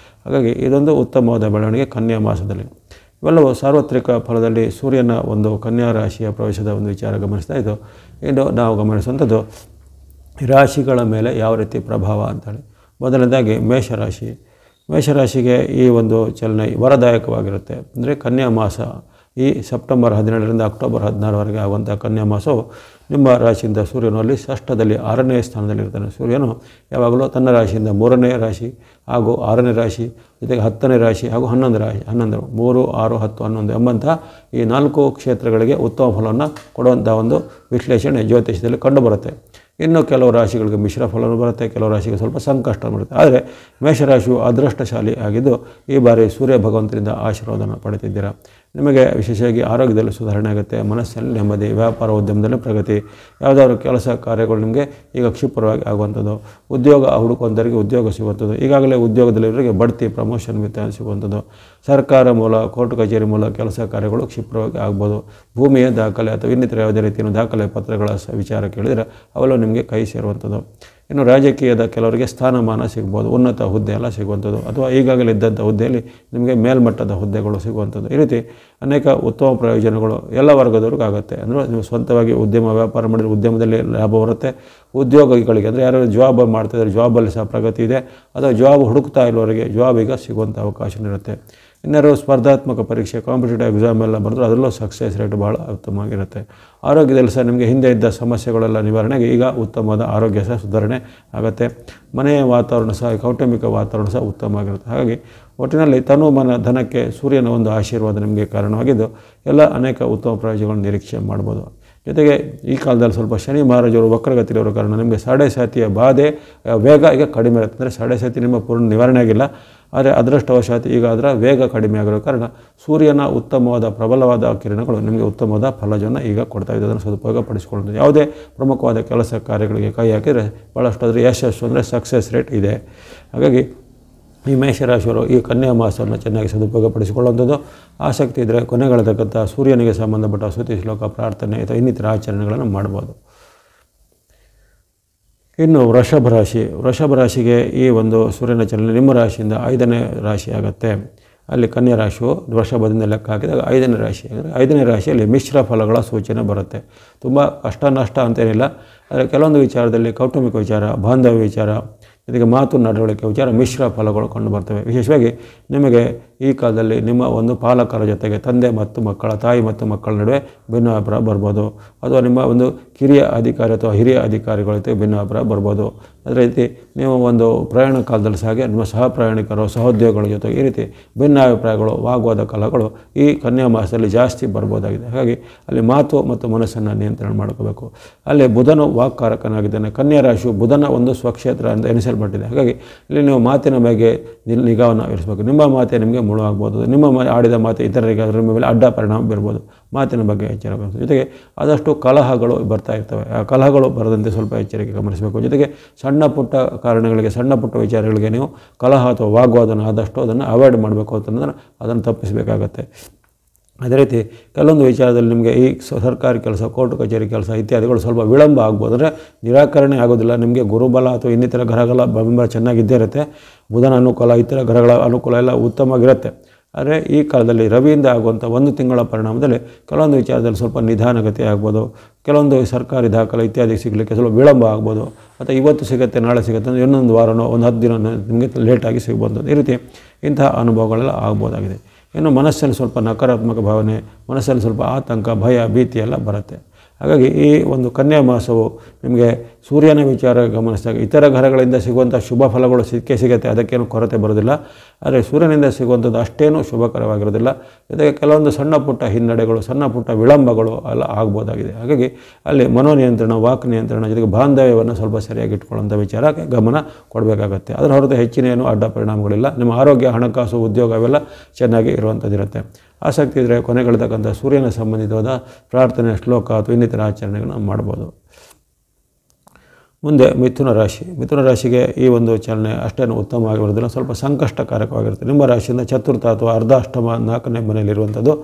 ಹಾಗಾಗಿ ಇದೊಂದು ಉತ್ತಮವಾದ ಬೆಳವಣಿಗೆ ಕನ್ಯಾ ಮಾಸದಲ್ಲಿ. ಇವೆಲ್ಲವೂ ಸಾರ್ವತ್ರಿಕ ಫಲದಲ್ಲಿ ಸೂರ್ಯನ ಒಂದು ಕನ್ಯಾ ರಾಶಿಯ ಪ್ರವೇಶದ ಒಂದು ವಿಚಾರ ಗಮನಿಸ್ತಾ ಇದ್ದು, ಇನ್ನು ನಾವು ಗಮನಿಸುವಂಥದ್ದು ರಾಶಿಗಳ ಮೇಲೆ ಯಾವ ರೀತಿ ಪ್ರಭಾವ ಅಂತೇಳಿ. ಮೊದಲನೇದಾಗಿ ಮೇಷರಾಶಿಗೆ ಈ ಒಂದು ಚಲನೆ ವರದಾಯಕವಾಗಿರುತ್ತೆ. ಅಂದರೆ ಕನ್ಯಾ ಮಾಸ ಈ ಸೆಪ್ಟೆಂಬರ್ 17ರಿಂದ ಅಕ್ಟೋಬರ್ 16ರವರೆಗೆ ಆಗುವಂಥ ಕನ್ಯಾ ಮಾಸವು ನಿಮ್ಮ ರಾಶಿಯಿಂದ ಸೂರ್ಯನು ಅಲ್ಲಿ ಷಷ್ಠದಲ್ಲಿ 6ನೇ ಸ್ಥಾನದಲ್ಲಿರ್ತಾನೆ. ಸೂರ್ಯನು ಯಾವಾಗಲೂ ತನ್ನ ರಾಶಿಯಿಂದ 3ನೇ ರಾಶಿ ಹಾಗೂ 6ನೇ ರಾಶಿ, ಜೊತೆಗೆ 10ನೇ ರಾಶಿ ಹಾಗೂ 11 ರಾಶಿ 11 3, 6, 10, 11 ಎಂಬಂಥ ಈ 4 ಕ್ಷೇತ್ರಗಳಿಗೆ ಉತ್ತಮ ಫಲವನ್ನು ಕೊಡುವಂಥ ಒಂದು ವಿಶ್ಲೇಷಣೆ ಜ್ಯೋತಿಷದಲ್ಲಿ ಕಂಡುಬರುತ್ತೆ. ಇನ್ನು ಕೆಲವು ರಾಶಿಗಳಿಗೆ ಮಿಶ್ರ ಫಲವೂ ಬರುತ್ತೆ, ಕೆಲವು ರಾಶಿಗೆ ಸ್ವಲ್ಪ ಸಂಕಷ್ಟ ಬರುತ್ತೆ. ಆದರೆ ಮೇಷರಾಶಿಯು ಅದೃಷ್ಟಶಾಲಿ ಆಗಿದ್ದು ಈ ಬಾರಿ ಸೂರ್ಯ ಭಗವಂತನಿಂದ ಆಶೀರ್ವಾದವನ್ನು ಪಡೆದಿದ್ದೀರಾ. ನಿಮಗೆ ವಿಶೇಷವಾಗಿ ಆರೋಗ್ಯದಲ್ಲಿ ಸುಧಾರಣೆ ಆಗುತ್ತೆ, ಮನಸ್ಸಲ್ಲಿ ನೆಮ್ಮದಿ, ವ್ಯಾಪಾರ ಉದ್ಯಮದಲ್ಲಿ ಪ್ರಗತಿ, ಯಾವುದಾದ್ರು ಕೆಲಸ ಕಾರ್ಯಗಳು ನಿಮಗೆ ಈಗ ಕ್ಷಿಪ್ರವಾಗಿ ಆಗುವಂಥದ್ದು, ಉದ್ಯೋಗ ಹುಡುಕುವಂಥವರಿಗೆ ಉದ್ಯೋಗ ಸಿಗುವಂಥದ್ದು, ಈಗಾಗಲೇ ಉದ್ಯೋಗದಲ್ಲಿರೋರಿಗೆ ಬಡ್ತಿ ಪ್ರಮೋಷನ್ ವೇತನ ಸಿಗುವಂಥದ್ದು, ಸರ್ಕಾರ ಮೂಲ ಕೋರ್ಟ್ ಕಚೇರಿ ಮೂಲ ಕೆಲಸ ಕಾರ್ಯಗಳು ಕ್ಷಿಪ್ರವಾಗಿ ಆಗ್ಬೋದು. ಭೂಮಿಯ ದಾಖಲೆ ಅಥವಾ ಇನ್ನಿತರ ಯಾವುದೇ ರೀತಿಯ ದಾಖಲೆ ಪತ್ರಗಳ ವಿಚಾರ ಕೇಳಿದರೆ ಅವೆಲ್ಲ ನಿಮಗೆ ಕೈ ಸೇರುವಂಥದ್ದು. ಇನ್ನು ರಾಜಕೀಯದ ಕೆಲವರಿಗೆ ಸ್ಥಾನಮಾನ ಸಿಗ್ಬೋದು, ಉನ್ನತ ಹುದ್ದೆ ಎಲ್ಲ ಸಿಗುವಂಥದ್ದು, ಅಥವಾ ಈಗಾಗಲೇ ಇದ್ದಂಥ ಹುದ್ದೆಯಲ್ಲಿ ನಿಮಗೆ ಮೇಲ್ಮಟ್ಟದ ಹುದ್ದೆಗಳು ಸಿಗುವಂಥದ್ದು. ಈ ರೀತಿ ಅನೇಕ ಉತ್ತಮ ಪ್ರಯೋಜನಗಳು ಎಲ್ಲ ವರ್ಗದವ್ರಿಗೆ ಆಗುತ್ತೆ. ಅಂದರೆ ನೀವು ಸ್ವಂತವಾಗಿ ಉದ್ಯಮ ವ್ಯಾಪಾರ ಮಾಡಿದರೆ ಉದ್ಯಮದಲ್ಲಿ ಲಾಭ ಬರುತ್ತೆ. ಉದ್ಯೋಗಿಗಳಿಗೆ ಅಂದರೆ ಯಾರು ಜಾಬ್ ಮಾಡ್ತಾಯಿದ್ದಾರೆ ಜಾಬಲ್ಲಿ ಸಹ ಪ್ರಗತಿ ಇದೆ, ಅಥವಾ ಜಾಬ್ ಹುಡುಕ್ತಾ ಇರೋರಿಗೆ ಜಾಬ್ ಈಗ ಸಿಗುವಂಥ ಅವಕಾಶ ಇರುತ್ತೆ. ಇನ್ನಾರು ಸ್ಪರ್ಧಾತ್ಮಕ ಪರೀಕ್ಷೆ ಕಾಂಪಿಟೇಟಿವ್ ಎಕ್ಸಾಮ್ ಎಲ್ಲ ಬರೆದ್ರು ಅದರಲ್ಲೂ ಸಕ್ಸಸ್ ರೇಟ್ ಭಾಳ ಉತ್ತಮವಾಗಿರುತ್ತೆ. ಆರೋಗ್ಯದಲ್ಲಿ ಸಹ ನಿಮಗೆ ಹಿಂದೆ ಇದ್ದ ಸಮಸ್ಯೆಗಳೆಲ್ಲ ನಿವಾರಣೆಗೆ ಈಗ ಉತ್ತಮವಾದ ಆರೋಗ್ಯ ಸಹ ಸುಧಾರಣೆ ಆಗುತ್ತೆ. ಮನೆಯ ವಾತಾವರಣ ಸಹ ಕೌಟುಂಬಿಕ ವಾತಾವರಣ ಸಹ ಉತ್ತಮವಾಗಿರುತ್ತೆ. ಹಾಗಾಗಿ ಒಟ್ಟಿನಲ್ಲಿ ತನು ಮನ ಧನಕ್ಕೆ ಸೂರ್ಯನ ಒಂದು ಆಶೀರ್ವಾದ ನಿಮಗೆ ಕಾರಣವಾಗಿದ್ದು ಎಲ್ಲ ಅನೇಕ ಉತ್ತಮ ಪ್ರಯೋಜನಗಳನ್ನು ನಿರೀಕ್ಷೆ ಮಾಡ್ಬೋದು. ಜೊತೆಗೆ ಈ ಕಾಲದಲ್ಲಿ ಸ್ವಲ್ಪ ಶನಿ ಮಹಾರಾಜರು ವಕ್ರಗತಿಯಿರೋ ಕಾರಣ ನಿಮಗೆ ಸಾಡೆಸಾತಿಯ ಬಾಧೆ ವೇಗ ಈಗ ಕಡಿಮೆ ಇರುತ್ತೆ. ಅಂದರೆ ಸಾಡೆಸಾತಿ ನಿಮ್ಮ ಪೂರ್ಣ ನಿವಾರಣೆ ಆಗಿಲ್ಲ, ಆದರೆ ಅದೃಷ್ಟವಶಾತಿ ಈಗ ಅದರ ವೇಗ ಕಡಿಮೆ ಆಗಿರೋ ಕಾರಣ ಸೂರ್ಯನ ಉತ್ತಮವಾದ ಪ್ರಬಲವಾದ ಕಿರಣಗಳು ನಿಮಗೆ ಉತ್ತಮವಾದ ಫಲವನ್ನು ಈಗ ಕೊಡ್ತಾ ಇದೆ. ಅದನ್ನು ಸದುಪಯೋಗ ಪಡಿಸ್ಕೊಳ್ಳೋದು. ಯಾವುದೇ ಪ್ರಮುಖವಾದ ಕೆಲಸ ಕಾರ್ಯಗಳಿಗೆ ಕೈ ಹಾಕಿದರೆ ಭಾಳಷ್ಟು ಅದರ ಯಶಸ್ಸು ಅಂದರೆ ಸಕ್ಸಸ್ ರೇಟ್ ಇದೆ. ಹಾಗಾಗಿ ಈ ಮೇಷರಾಶಿಯವರು ಈ ಕನ್ಯಾ ಮಾಸವನ್ನು ಚೆನ್ನಾಗಿ ಸದುಪಯೋಗಪಡಿಸಿಕೊಳ್ಳುವಂಥದ್ದು. ಆಸಕ್ತಿ ಇದ್ದರೆ ಕೊನೆಗಳತಕ್ಕಂಥ ಸೂರ್ಯನಿಗೆ ಸಂಬಂಧಪಟ್ಟ ಸ್ತುತಿ ಶ್ಲೋಕ ಪ್ರಾರ್ಥನೆ ಅಥವಾ ಇನ್ನಿತರ ಆಚರಣೆಗಳನ್ನು ಮಾಡ್ಬೋದು. ಇನ್ನು ವೃಷಭ ರಾಶಿಗೆ ಈ ಒಂದು ಸೂರ್ಯನ ಚಲನೆ ನಿಮ್ಮ ರಾಶಿಯಿಂದ 5ನೇ ರಾಶಿ ಆಗುತ್ತೆ. ಅಲ್ಲಿ ಕನ್ಯಾ ರಾಶಿಯು ವೃಷಭದಿಂದ ಲೆಕ್ಕ ಹಾಕಿದಾಗ 5ನೇ ರಾಶಿ. ಅಂದರೆ 5ನೇ ರಾಶಿಯಲ್ಲಿ ಮಿಶ್ರ ಫಲಗಳ ಸೂಚನೆ ಬರುತ್ತೆ. ತುಂಬ ಕಷ್ಟ ನಷ್ಟ ಅಂತೇನಿಲ್ಲ, ಆದರೆ ಕೆಲವೊಂದು ವಿಚಾರದಲ್ಲಿ ಕೌಟುಂಬಿಕ ವಿಚಾರ, ಬಾಂಧವ್ಯ ವಿಚಾರ, ಜೊತೆಗೆ ಮಾತು ನಡವಳಿಕೆ ವಿಚಾರ ಮಿಶ್ರ ಫಲಗಳು ಕಂಡು ಬರ್ತವೆ. ವಿಶೇಷವಾಗಿ ನಿಮಗೆ ಈ ಕಾಲದಲ್ಲಿ ನಿಮ್ಮ ಒಂದು ಪಾಲಕರ ಜೊತೆಗೆ ತಂದೆ ಮತ್ತು ಮಕ್ಕಳ, ತಾಯಿ ಮತ್ತು ಮಕ್ಕಳ ನಡುವೆ ಭಿನ್ನಾಭಿಪ್ರಾಯ ಬರ್ಬೋದು, ಅಥವಾ ನಿಮ್ಮ ಒಂದು ಕಿರಿಯ ಅಧಿಕಾರಿ ಅಥವಾ ಹಿರಿಯ ಅಧಿಕಾರಿಗಳ ಜೊತೆ ಭಿನ್ನಾಭಿಪ್ರಾಯ ಬರ್ಬೋದು. ಅದೇ ರೀತಿ ನೀವು ಒಂದು ಪ್ರಯಾಣ ಕಾಲದಲ್ಲಿ ಸಹ ನಿಮ್ಮ ಸಹ ಪ್ರಯಾಣಿಕರು, ಸಹೋದ್ಯೋಗಿಗಳ ಜೊತೆಗೆ ಈ ರೀತಿ ಭಿನ್ನಾಭಿಪ್ರಾಯಗಳು, ವಾಗ್ವಾದ ಕಲಹಗಳು ಈ ಕನ್ಯಾ ಮಾಸದಲ್ಲಿ ಜಾಸ್ತಿ ಬರ್ಬೋದಾಗಿದೆ. ಹಾಗಾಗಿ ಅಲ್ಲಿ ಮಾತು ಮತ್ತು ಮನಸ್ಸನ್ನು ನಿಯಂತ್ರಣ ಮಾಡ್ಕೋಬೇಕು. ಅಲ್ಲಿ ಬುಧನು ವಾಕ್ಕಾರಕನಾಗಿದ್ದಾನೆ. ಕನ್ಯಾ ರಾಶಿಯು ಬುಧನ ಒಂದು ಸ್ವಕ್ಷೇತ್ರ ಅಂತ ಎನಿಸಲ್ಪಟ್ಟಿದೆ. ಹಾಗಾಗಿ ಇಲ್ಲಿ ನೀವು ಮಾತಿನ ಬಗ್ಗೆ ನಿಗಾವನ್ನು ಇರಿಸಬೇಕು. ನಿಮ್ಮ ಮಾತೆ ನಿಮಗೆ ಮುಳುವಾಗ್ಬೋದು, ನಿಮ್ಮ ಆಡಿದ ಮಾತು ಇತರರಿಗೆ ಅದರ ಮೇಲೆ ಅಡ್ಡ ಪರಿಣಾಮ ಬೀರ್ಬೋದು. ಮಾತಿನ ಬಗ್ಗೆ ಎಚ್ಚರ ವಹಿಸಬೇಕು. ಜೊತೆಗೆ ಆದಷ್ಟು ಕಲಹಗಳು ಬರ್ತಾ ಇರ್ತವೆ, ಆ ಕಲಹಗಳು ಬರದಂತೆ ಸ್ವಲ್ಪ ಎಚ್ಚರಿಕೆ ಗಮನಿಸಬೇಕು. ಜೊತೆಗೆ ಸಣ್ಣ ಪುಟ್ಟ ಕಾರಣಗಳಿಗೆ, ಸಣ್ಣ ಪುಟ್ಟ ವಿಚಾರಗಳಿಗೆ ನೀವು ಕಲಹ ಅಥವಾ ವಾಗ್ವಾದನ ಆದಷ್ಟು ಅದನ್ನು ಅವಾಯ್ಡ್ ಮಾಡಬೇಕು ಅಂತಂದ್ರೆ ಅದನ್ನು ತಪ್ಪಿಸಬೇಕಾಗತ್ತೆ. ಅದೇ ರೀತಿ ಕೆಲವೊಂದು ವಿಚಾರದಲ್ಲಿ ನಿಮಗೆ ಈ ಸರ್ಕಾರಿ ಕೆಲಸ, ಕೋರ್ಟ್ ಕಚೇರಿ ಕೆಲಸ ಇತ್ಯಾದಿಗಳು ಸ್ವಲ್ಪ ವಿಳಂಬ ಆಗ್ಬೋದು. ಅಂದರೆ ನಿರಾಕರಣೆ ಆಗೋದಿಲ್ಲ. ನಿಮಗೆ ಗುರುಬಲ ಅಥವಾ ಇನ್ನಿತರ ಗ್ರಹಗಳ ಬೆಂಬಲ ಚೆನ್ನಾಗಿದ್ದೇ ಇರುತ್ತೆ. ಬುಧನ ಅನುಕೂಲ, ಇತರ ಗ್ರಹಗಳ ಅನುಕೂಲ ಎಲ್ಲ ಉತ್ತಮವಾಗಿರುತ್ತೆ. ಆದರೆ ಈ ಕಾಲದಲ್ಲಿ ರವಿಯಿಂದ ಆಗುವಂಥ 1 ತಿಂಗಳ ಪರಿಣಾಮದಲ್ಲಿ ಕೆಲವೊಂದು ವಿಚಾರದಲ್ಲಿ ಸ್ವಲ್ಪ ನಿಧಾನಗತಿ ಆಗ್ಬೋದು. ಕೆಲವೊಂದು ಸರ್ಕಾರಿ ದಾಖಲೆ ಇತ್ಯಾದಿ ಸಿಗಲಿಕ್ಕೆ ಸ್ವಲ್ಪ ವಿಳಂಬ ಆಗ್ಬೋದು. ಅಥವಾ ಇವತ್ತು ಸಿಗುತ್ತೆ ನಾಳೆ ಸಿಗುತ್ತೆ ಅಂದರೆ ಇನ್ನೊಂದು ವಾರನೋ ಒಂದು 10 ದಿನನೋ ನಿಮಗೆ ಲೇಟಾಗಿ ಸಿಗ್ಬೋದು. ಈ ರೀತಿ ಇಂತಹ ಅನುಭವಗಳೆಲ್ಲ ಆಗ್ಬೋದಾಗಿದೆ. ಇನ್ನು ಮನಸ್ಸಲ್ಲಿ ಸ್ವಲ್ಪ ನಕಾರಾತ್ಮಕ ಭಾವನೆ, ಮನಸ್ಸಲ್ಲಿ ಸ್ವಲ್ಪ ಆತಂಕ, ಭಯ, ಭೀತಿ ಎಲ್ಲ ಬರುತ್ತೆ. ಹಾಗಾಗಿ ಈ ಒಂದು ಕನ್ಯಾ ಮಾಸವು ನಿಮಗೆ ಸೂರ್ಯನ ವಿಚಾರ ಗಮನಿಸಿದಾಗ ಇತರ ಗ್ರಹಗಳಿಂದ ಸಿಗುವಂಥ ಶುಭ ಫಲಗಳು ಸಿಗುತ್ತೆ, ಅದಕ್ಕೇನು ಕೊರತೆ ಬರೋದಿಲ್ಲ. ಆದರೆ ಸೂರ್ಯನಿಂದ ಸಿಗುವಂಥದ್ದು ಅಷ್ಟೇನೂ ಶುಭಕರವಾಗಿರೋದಿಲ್ಲ. ಜೊತೆಗೆ ಕೆಲವೊಂದು ಸಣ್ಣ ಪುಟ್ಟ ಹಿನ್ನಡೆಗಳು, ಸಣ್ಣ ಪುಟ್ಟ ವಿಳಂಬಗಳು ಎಲ್ಲ ಆಗ್ಬೋದಾಗಿದೆ. ಹಾಗಾಗಿ ಅಲ್ಲಿ ಮನೋನಿಯಂತ್ರಣ, ವಾಕ್ ನಿಯಂತ್ರಣ, ಜೊತೆಗೆ ಬಾಂಧವ್ಯವನ್ನು ಸ್ವಲ್ಪ ಸರಿಯಾಗಿ ಇಟ್ಕೊಳ್ಳುವಂಥ ವಿಚಾರಕ್ಕೆ ಗಮನ ಕೊಡಬೇಕಾಗತ್ತೆ. ಅದರ ಹೊರತು ಹೆಚ್ಚಿನ ಏನು ಅಡ್ಡ ಪರಿಣಾಮಗಳಿಲ್ಲ. ನಿಮ್ಮ ಆರೋಗ್ಯ, ಹಣಕಾಸು, ಉದ್ಯೋಗ ಅವೆಲ್ಲ ಚೆನ್ನಾಗಿ ಇರುವಂಥದ್ದಿರುತ್ತೆ. ಆಸಕ್ತಿ ಇದ್ದರೆ ಕೊನೆಗಳಿರ್ತಕ್ಕಂಥ ಸೂರ್ಯನ ಸಂಬಂಧಿತವಾದ ಪ್ರಾರ್ಥನೆ, ಶ್ಲೋಕ ಅಥವಾ ಇನ್ನಿತರ ಆಚರಣೆಗಳನ್ನು ಮಾಡ್ಬೋದು. ಮುಂದೆ ಮಿಥುನ ರಾಶಿ. ಮಿಥುನ ರಾಶಿಗೆ ಈ ಒಂದು ಚಲನೆ ಅಷ್ಟೇನು ಉತ್ತಮವಾಗಿರೋದಿಲ್ಲ, ಸ್ವಲ್ಪ ಸಂಕಷ್ಟಕಾರಕವಾಗಿರುತ್ತೆ. ನಿಮ್ಮ ರಾಶಿಯಿಂದ ಚತುರ್ಥ ಅಥವಾ ಅರ್ಧ ಅಷ್ಟಮ 4ನೇ ಮನೆಯಲ್ಲಿರುವಂಥದ್ದು.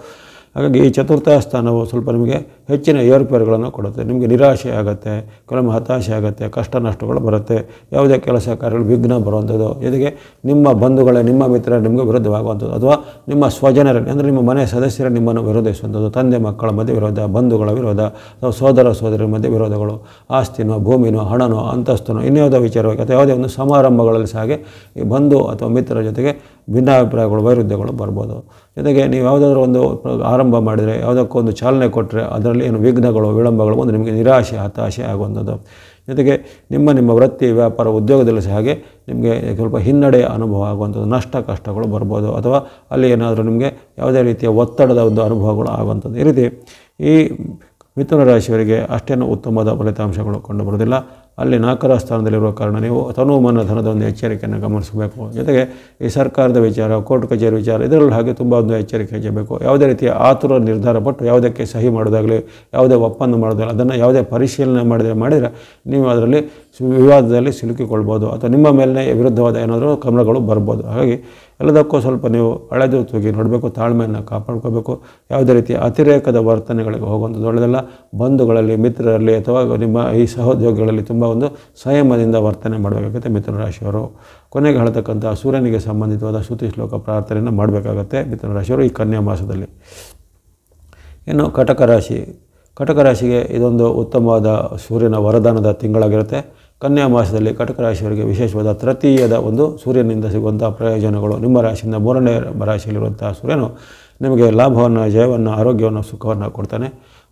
ಹಾಗಾಗಿ ಈ ಚತುರ್ಥ ಸ್ಥಾನವು ಸ್ವಲ್ಪ ನಿಮಗೆ ಹೆಚ್ಚಿನ ಏರುಪೇರುಗಳನ್ನು ಕೊಡುತ್ತೆ. ನಿಮಗೆ ನಿರಾಶೆ ಆಗುತ್ತೆ, ಕೆಲವೊಮ್ಮೆ ಹತಾಶೆ ಆಗುತ್ತೆ, ಕಷ್ಟ ನಷ್ಟಗಳು ಬರುತ್ತೆ, ಯಾವುದೇ ಕೆಲಸ ಕಾರ್ಯಗಳು ವಿಘ್ನ ಬರುವಂಥದ್ದು. ಜೊತೆಗೆ ನಿಮ್ಮ ಬಂಧುಗಳೇ, ನಿಮ್ಮ ಮಿತ್ರರೇ ನಿಮಗೆ ವಿರುದ್ಧವಾಗುವಂಥದ್ದು, ಅಥವಾ ನಿಮ್ಮ ಸ್ವಜನರೇ ಅಂದರೆ ನಿಮ್ಮ ಮನೆಯ ಸದಸ್ಯರೇ ನಿಮ್ಮನ್ನು ವಿರೋಧಿಸುವಂಥದ್ದು, ತಂದೆ ಮಕ್ಕಳ ಮಧ್ಯೆ ವಿರೋಧ, ಬಂಧುಗಳ ವಿರೋಧ, ಅಥವಾ ಸೋದರ ಸೋದರಿಯರ ಮಧ್ಯೆ ವಿರೋಧಗಳು, ಆಸ್ತಿನೋ, ಭೂಮಿನೋ, ಹಣನೋ, ಅಂತಸ್ತನೋ, ಇನ್ಯಾವುದೋ ವಿಚಾರವಾಗಿ ಅಥವಾ ಯಾವುದೇ ಒಂದು ಸಮಾರಂಭಗಳಲ್ಲಿ ಸಹ ಹಾಗೆ ಈ ಬಂಧು ಅಥವಾ ಮಿತ್ರರ ಜೊತೆಗೆ ಭಿನ್ನಾಭಿಪ್ರಾಯಗಳು, ವೈರುಧ್ಯಗಳು ಬರ್ಬೋದು. ಜೊತೆಗೆ ನೀವು ಯಾವುದಾದ್ರೂ ಒಂದು ಆರಂಭ ಮಾಡಿದರೆ, ಯಾವುದಕ್ಕೊಂದು ಚಾಲನೆ ಕೊಟ್ಟರೆ ಅದರಲ್ಲಿ ಏನು ವಿಘ್ನಗಳು, ವಿಳಂಬಗಳು ಒಂದು ನಿಮಗೆ ನಿರಾಶೆ, ಹತಾಶೆ ಆಗುವಂಥದ್ದು. ಜೊತೆಗೆ ನಿಮ್ಮ ವೃತ್ತಿ, ವ್ಯಾಪಾರ, ಉದ್ಯೋಗದಲ್ಲಿ ಸಹ ಹಾಗೆ ನಿಮಗೆ ಸ್ವಲ್ಪ ಹಿನ್ನಡೆಯ ಅನುಭವ ಆಗುವಂಥದ್ದು, ನಷ್ಟ ಕಷ್ಟಗಳು ಬರ್ಬೋದು, ಅಥವಾ ಅಲ್ಲಿ ಏನಾದರೂ ನಿಮಗೆ ಯಾವುದೇ ರೀತಿಯ ಒತ್ತಡದ ಒಂದು ಅನುಭವಗಳು ಆಗುವಂಥದ್ದು. ಈ ರೀತಿ ಈ ಮಿಥುನ ರಾಶಿಯವರಿಗೆ ಅಷ್ಟೇನು ಉತ್ತಮವಾದ ಫಲಿತಾಂಶಗಳು ಕಂಡುಬರೋದಿಲ್ಲ. ಅಲ್ಲಿ 4ರ ಸ್ಥಾನದಲ್ಲಿರುವ ಕಾರಣ ನೀವು ತನು ಮನ ಧನದ ಒಂದು ಎಚ್ಚರಿಕೆಯನ್ನು ಗಮನಿಸಬೇಕು. ಜೊತೆಗೆ ಈ ಸರ್ಕಾರದ ವಿಚಾರ, ಕೋರ್ಟ್ ಕಚೇರಿ ವಿಚಾರ, ಇದರಲ್ಲಿ ಹಾಗೆ ತುಂಬ ಒಂದು ಎಚ್ಚರಿಕೆ ವಹಿಸಬೇಕು. ಯಾವುದೇ ರೀತಿಯ ಆತುರ ನಿರ್ಧಾರ ಪಟ್ಟು ಯಾವುದಕ್ಕೆ ಸಹಿ ಮಾಡೋದಾಗಲಿ, ಯಾವುದೇ ಒಪ್ಪಂದ ಮಾಡೋದಾಗಲಿ, ಅದನ್ನು ಯಾವುದೇ ಪರಿಶೀಲನೆ ಮಾಡಿದರೆ ನೀವು ಅದರಲ್ಲಿ ವಿವಾದದಲ್ಲಿ ಸಿಲುಕಿಕೊಳ್ಬೋದು, ಅಥವಾ ನಿಮ್ಮ ಮೇಲೆ ವಿರುದ್ಧವಾದ ಏನಾದರೂ ಕ್ರಮಗಳು ಬರ್ಬೋದು. ಹಾಗಾಗಿ ಎಲ್ಲದಕ್ಕೂ ಸ್ವಲ್ಪ ನೀವು ಅಳೆದು ತೂಗಿ ನೋಡಬೇಕು, ತಾಳ್ಮೆಯನ್ನು ಕಾಪಾಡ್ಕೋಬೇಕು. ಯಾವುದೇ ರೀತಿಯ ಅತಿರೇಕದ ವರ್ತನೆಗಳಿಗೆ ಹೋಗುವಂಥದ್ದು ಒಳ್ಳೆಯದಲ್ಲ. ಬಂಧುಗಳಲ್ಲಿ, ಮಿತ್ರರಲ್ಲಿ ಅಥವಾ ನಿಮ್ಮ ಈ ಸಹೋದ್ಯೋಗಿಗಳಲ್ಲಿ ತುಂಬ ಒಂದು ಸಂಯಮದಿಂದ ವರ್ತನೆ ಮಾಡಬೇಕಾಗುತ್ತೆ ಮಿಥುನ ರಾಶಿಯವರು. ಕೊನೆಗೆ ಹೇಳ್ತಕ್ಕಂಥ ಸೂರ್ಯನಿಗೆ ಸಂಬಂಧಿತವಾದ ಸ್ತುತಿ ಶ್ಲೋಕ ಪ್ರಾರ್ಥನೆಯನ್ನು ಮಾಡಬೇಕಾಗತ್ತೆ ಮಿಥುನ ರಾಶಿಯವರು ಈ ಕನ್ಯಾ ಮಾಸದಲ್ಲಿ. ಇನ್ನು ಕಟಕ ರಾಶಿ. ಕಟಕ ರಾಶಿಗೆ ಇದೊಂದು ಉತ್ತಮವಾದ ಸೂರ್ಯನ ವರದಾನದ ತಿಂಗಳಾಗಿರುತ್ತೆ. ಕನ್ಯಾ ಮಾಸದಲ್ಲಿ ಕಟಕ ರಾಶಿಯವರಿಗೆ ವಿಶೇಷವಾದ ತೃತೀಯದ ಒಂದು ಸೂರ್ಯನಿಂದ ಸಿಗುವಂಥ ಪ್ರಯೋಜನಗಳು. ನಿಮ್ಮ ರಾಶಿಯಿಂದ 3ನೇ ರಾಶಿಯಲ್ಲಿರುವಂಥ ಸೂರ್ಯನು ನಿಮಗೆ ಲಾಭವನ್ನು, ಜಯವನ್ನು, ಆರೋಗ್ಯವನ್ನು, ಸುಖವನ್ನು ಕೊಡ್ತಾನೆ.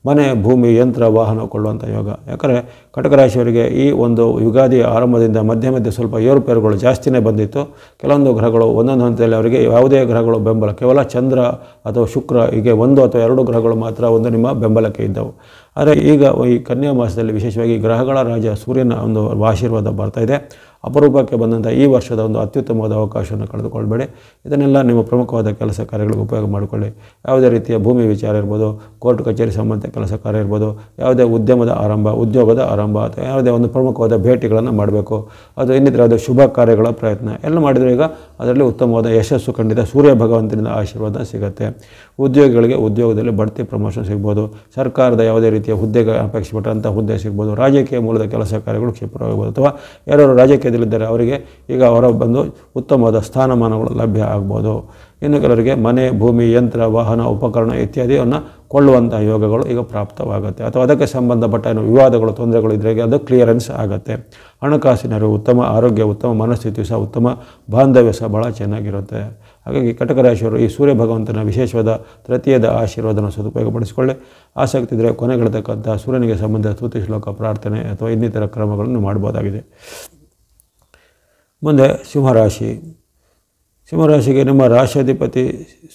ಮನೆ, ಭೂಮಿ, ಯಂತ್ರ, ವಾಹನ ಕೊಳ್ಳುವಂಥ ಯೋಗ. ಯಾಕಂದರೆ ಕಟಕ ರಾಶಿಯವರಿಗೆ ಈ ಒಂದು ಯುಗಾದಿ ಆರಂಭದಿಂದ ಮಧ್ಯೆ ಸ್ವಲ್ಪ ಏರುಪೇರುಗಳು ಜಾಸ್ತಿನೇ ಬಂದಿತ್ತು. ಕೆಲವೊಂದು ಗ್ರಹಗಳು ಒಂದೊಂದು ಹಂತದಲ್ಲಿ ಅವರಿಗೆ ಯಾವುದೇ ಗ್ರಹಗಳು ಬೆಂಬಲ, ಕೇವಲ ಚಂದ್ರ ಅಥವಾ ಶುಕ್ರ ಹೀಗೆ 1 ಅಥವಾ 2 ಗ್ರಹಗಳು ಮಾತ್ರ ಒಂದು ನಿಮ್ಮ ಬೆಂಬಲಕ್ಕೆ ಇದ್ದವು. ಆದರೆ ಈಗ ಈ ಕನ್ಯಾ ಮಾಸದಲ್ಲಿ ವಿಶೇಷವಾಗಿ ಗ್ರಹಗಳ ರಾಜ ಸೂರ್ಯನ ಒಂದು ಆಶೀರ್ವಾದ ಬರ್ತಾಯಿದೆ. ಅಪರೂಪಕ್ಕೆ ಬಂದಂಥ ಈ ವರ್ಷದ ಒಂದು ಅತ್ಯುತ್ತಮವಾದ ಅವಕಾಶವನ್ನು ಕಳೆದುಕೊಳ್ಬೇಡಿ. ಇದನ್ನೆಲ್ಲ ನಿಮ್ಮ ಪ್ರಮುಖವಾದ ಕೆಲಸ ಕಾರ್ಯಗಳಿಗೆ ಉಪಯೋಗ ಮಾಡಿಕೊಳ್ಳಿ. ಯಾವುದೇ ರೀತಿಯ ಭೂಮಿ ವಿಚಾರ ಇರ್ಬೋದು, ಕೋರ್ಟ್ ಕಚೇರಿ ಸಂಬಂಧಿತ ಕೆಲಸ ಕಾರ್ಯ ಇರ್ಬೋದು, ಯಾವುದೇ ಉದ್ಯಮದ ಆರಂಭ, ಉದ್ಯೋಗದ ಆರಂಭ, ಅಥವಾ ಯಾವುದೇ ಒಂದು ಪ್ರಮುಖವಾದ ಭೇಟಿಗಳನ್ನು ಮಾಡಬೇಕು, ಅದು ಇನ್ನಿತರ ಯಾವುದೇ ಶುಭ ಕಾರ್ಯಗಳ ಪ್ರಯತ್ನ ಎಲ್ಲ ಮಾಡಿದರೆ ಈಗ ಅದರಲ್ಲಿ ಉತ್ತಮವಾದ ಯಶಸ್ಸು ಖಂಡಿತ ಸೂರ್ಯ ಭಗವಂತನಿಂದ ಆಶೀರ್ವಾದ ಸಿಗುತ್ತೆ. ಉದ್ಯೋಗಿಗಳಿಗೆ ಉದ್ಯೋಗದಲ್ಲಿ ಬಡ್ತಿ, ಪ್ರಮೋಷನ್ ಸಿಗ್ಬೋದು. ಸರ್ಕಾರದ ಯಾವುದೇ ರೀತಿಯ ಹುದ್ದೆಗೆ ಅಪೇಕ್ಷೆಪಟ್ಟಂಥ ಹುದ್ದೆ ಸಿಗ್ಬೋದು. ರಾಜಕೀಯ ಮೂಲದ ಕೆಲಸ ಕಾರ್ಯಗಳು ಕ್ಷಿಪ್ರವಾಗಬಹುದು, ಅಥವಾ ಯಾರು ರಾಜಕೀಯದಲ್ಲಿದ್ದಾರೆ ಅವರಿಗೆ ಈಗ ಹೊರ ಬಂದು ಉತ್ತಮವಾದ ಸ್ಥಾನಮಾನಗಳು ಲಭ್ಯ ಆಗ್ಬೋದು. ಇನ್ನು ಕೆಲವರಿಗೆ ಮನೆ, ಭೂಮಿ, ಯಂತ್ರ, ವಾಹನ, ಉಪಕರಣ ಇತ್ಯಾದಿಯನ್ನು ಕೊಳ್ಳುವಂಥ ಯೋಗಗಳು ಈಗ ಪ್ರಾಪ್ತವಾಗುತ್ತೆ, ಅಥವಾ ಅದಕ್ಕೆ ಸಂಬಂಧಪಟ್ಟ ಏನು ವಿವಾದಗಳು, ತೊಂದರೆಗಳು ಇದ್ದರೆ ಅದು ಕ್ಲಿಯರೆನ್ಸ್ ಆಗುತ್ತೆ. ಹಣಕಾಸಿನ ಉತ್ತಮ ಆರೋಗ್ಯ, ಉತ್ತಮ ಮನಸ್ಥಿತಿ ಸಹ, ಉತ್ತಮ ಬಾಂಧವ್ಯ ಸಹ ಭಾಳ ಚೆನ್ನಾಗಿರುತ್ತೆ. ಹಾಗಾಗಿ ಕಟಕ ರಾಶಿಯವರು ಈ ಸೂರ್ಯ ಭಗವಂತನ ವಿಶೇಷವಾದ ತೃತೀಯದ ಆಶೀರ್ವಾದವನ್ನು ಸದುಪಯೋಗಪಡಿಸಿಕೊಳ್ಳಿ. ಆಸಕ್ತಿ ಇದ್ದರೆ ಕೊನೆಗಿಡತಕ್ಕಂಥ ಸೂರ್ಯನಿಗೆ ಸಂಬಂಧಿಸಿದ ಸ್ತುತಿ ಶ್ಲೋಕ ಪ್ರಾರ್ಥನೆ ಅಥವಾ ಇನ್ನಿತರ ಕ್ರಮಗಳನ್ನು ಮಾಡ್ಬೋದಾಗಿದೆ. ಮುಂದೆ ಸಿಂಹರಾಶಿ. ಸಿಂಹರಾಶಿಗೆ ನಿಮ್ಮ ರಾಶಿಯಾಧಿಪತಿ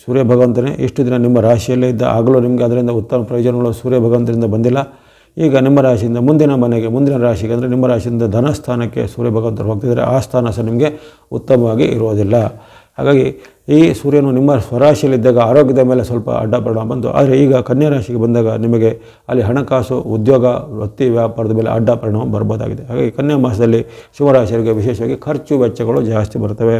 ಸೂರ್ಯ ಭಗವಂತನೇ. ಇಷ್ಟು ದಿನ ನಿಮ್ಮ ರಾಶಿಯಲ್ಲೇ ಇದ್ದ ಆಗಲೂ ನಿಮಗೆ ಅದರಿಂದ ಉತ್ತಮ ಪ್ರಯೋಜನಗಳು ಸೂರ್ಯ ಭಗವಂತರಿಂದ ಬಂದಿಲ್ಲ. ಈಗ ನಿಮ್ಮ ರಾಶಿಯಿಂದ ಮುಂದಿನ ಮನೆಗೆ, ಮುಂದಿನ ರಾಶಿಗೆ ಅಂದರೆ ನಿಮ್ಮ ರಾಶಿಯಿಂದ ಧನಸ್ಥಾನಕ್ಕೆ ಸೂರ್ಯ ಭಗವಂತರು ಹೋಗ್ತಿದ್ದಾರೆ. ಆ ಸ್ಥಾನ ಸಹ ನಿಮಗೆ ಉತ್ತಮವಾಗಿ ಇರೋದಿಲ್ಲ. ಹಾಗಾಗಿ ಈ ಸೂರ್ಯನು ನಿಮ್ಮ ಸ್ವರಾಶಿಯಲ್ಲಿದ್ದಾಗ ಆರೋಗ್ಯದ ಮೇಲೆ ಸ್ವಲ್ಪ ಅಡ್ಡ ಪರಿಣಾಮ ಬಂತು. ಆದರೆ ಈಗ ಕನ್ಯಾ ರಾಶಿಗೆ ಬಂದಾಗ ನಿಮಗೆ ಅಲ್ಲಿ ಹಣಕಾಸು, ಉದ್ಯೋಗ, ವೃತ್ತಿ, ವ್ಯಾಪಾರದ ಮೇಲೆ ಅಡ್ಡ ಪರಿಣಾಮ ಬರ್ಬೋದಾಗಿದೆ. ಹಾಗಾಗಿ ಕನ್ಯಾ ಮಾಸದಲ್ಲಿ ಶಿವರಾಶಿಯವರಿಗೆ ವಿಶೇಷವಾಗಿ ಖರ್ಚು ವೆಚ್ಚಗಳು ಜಾಸ್ತಿ ಬರ್ತವೆ.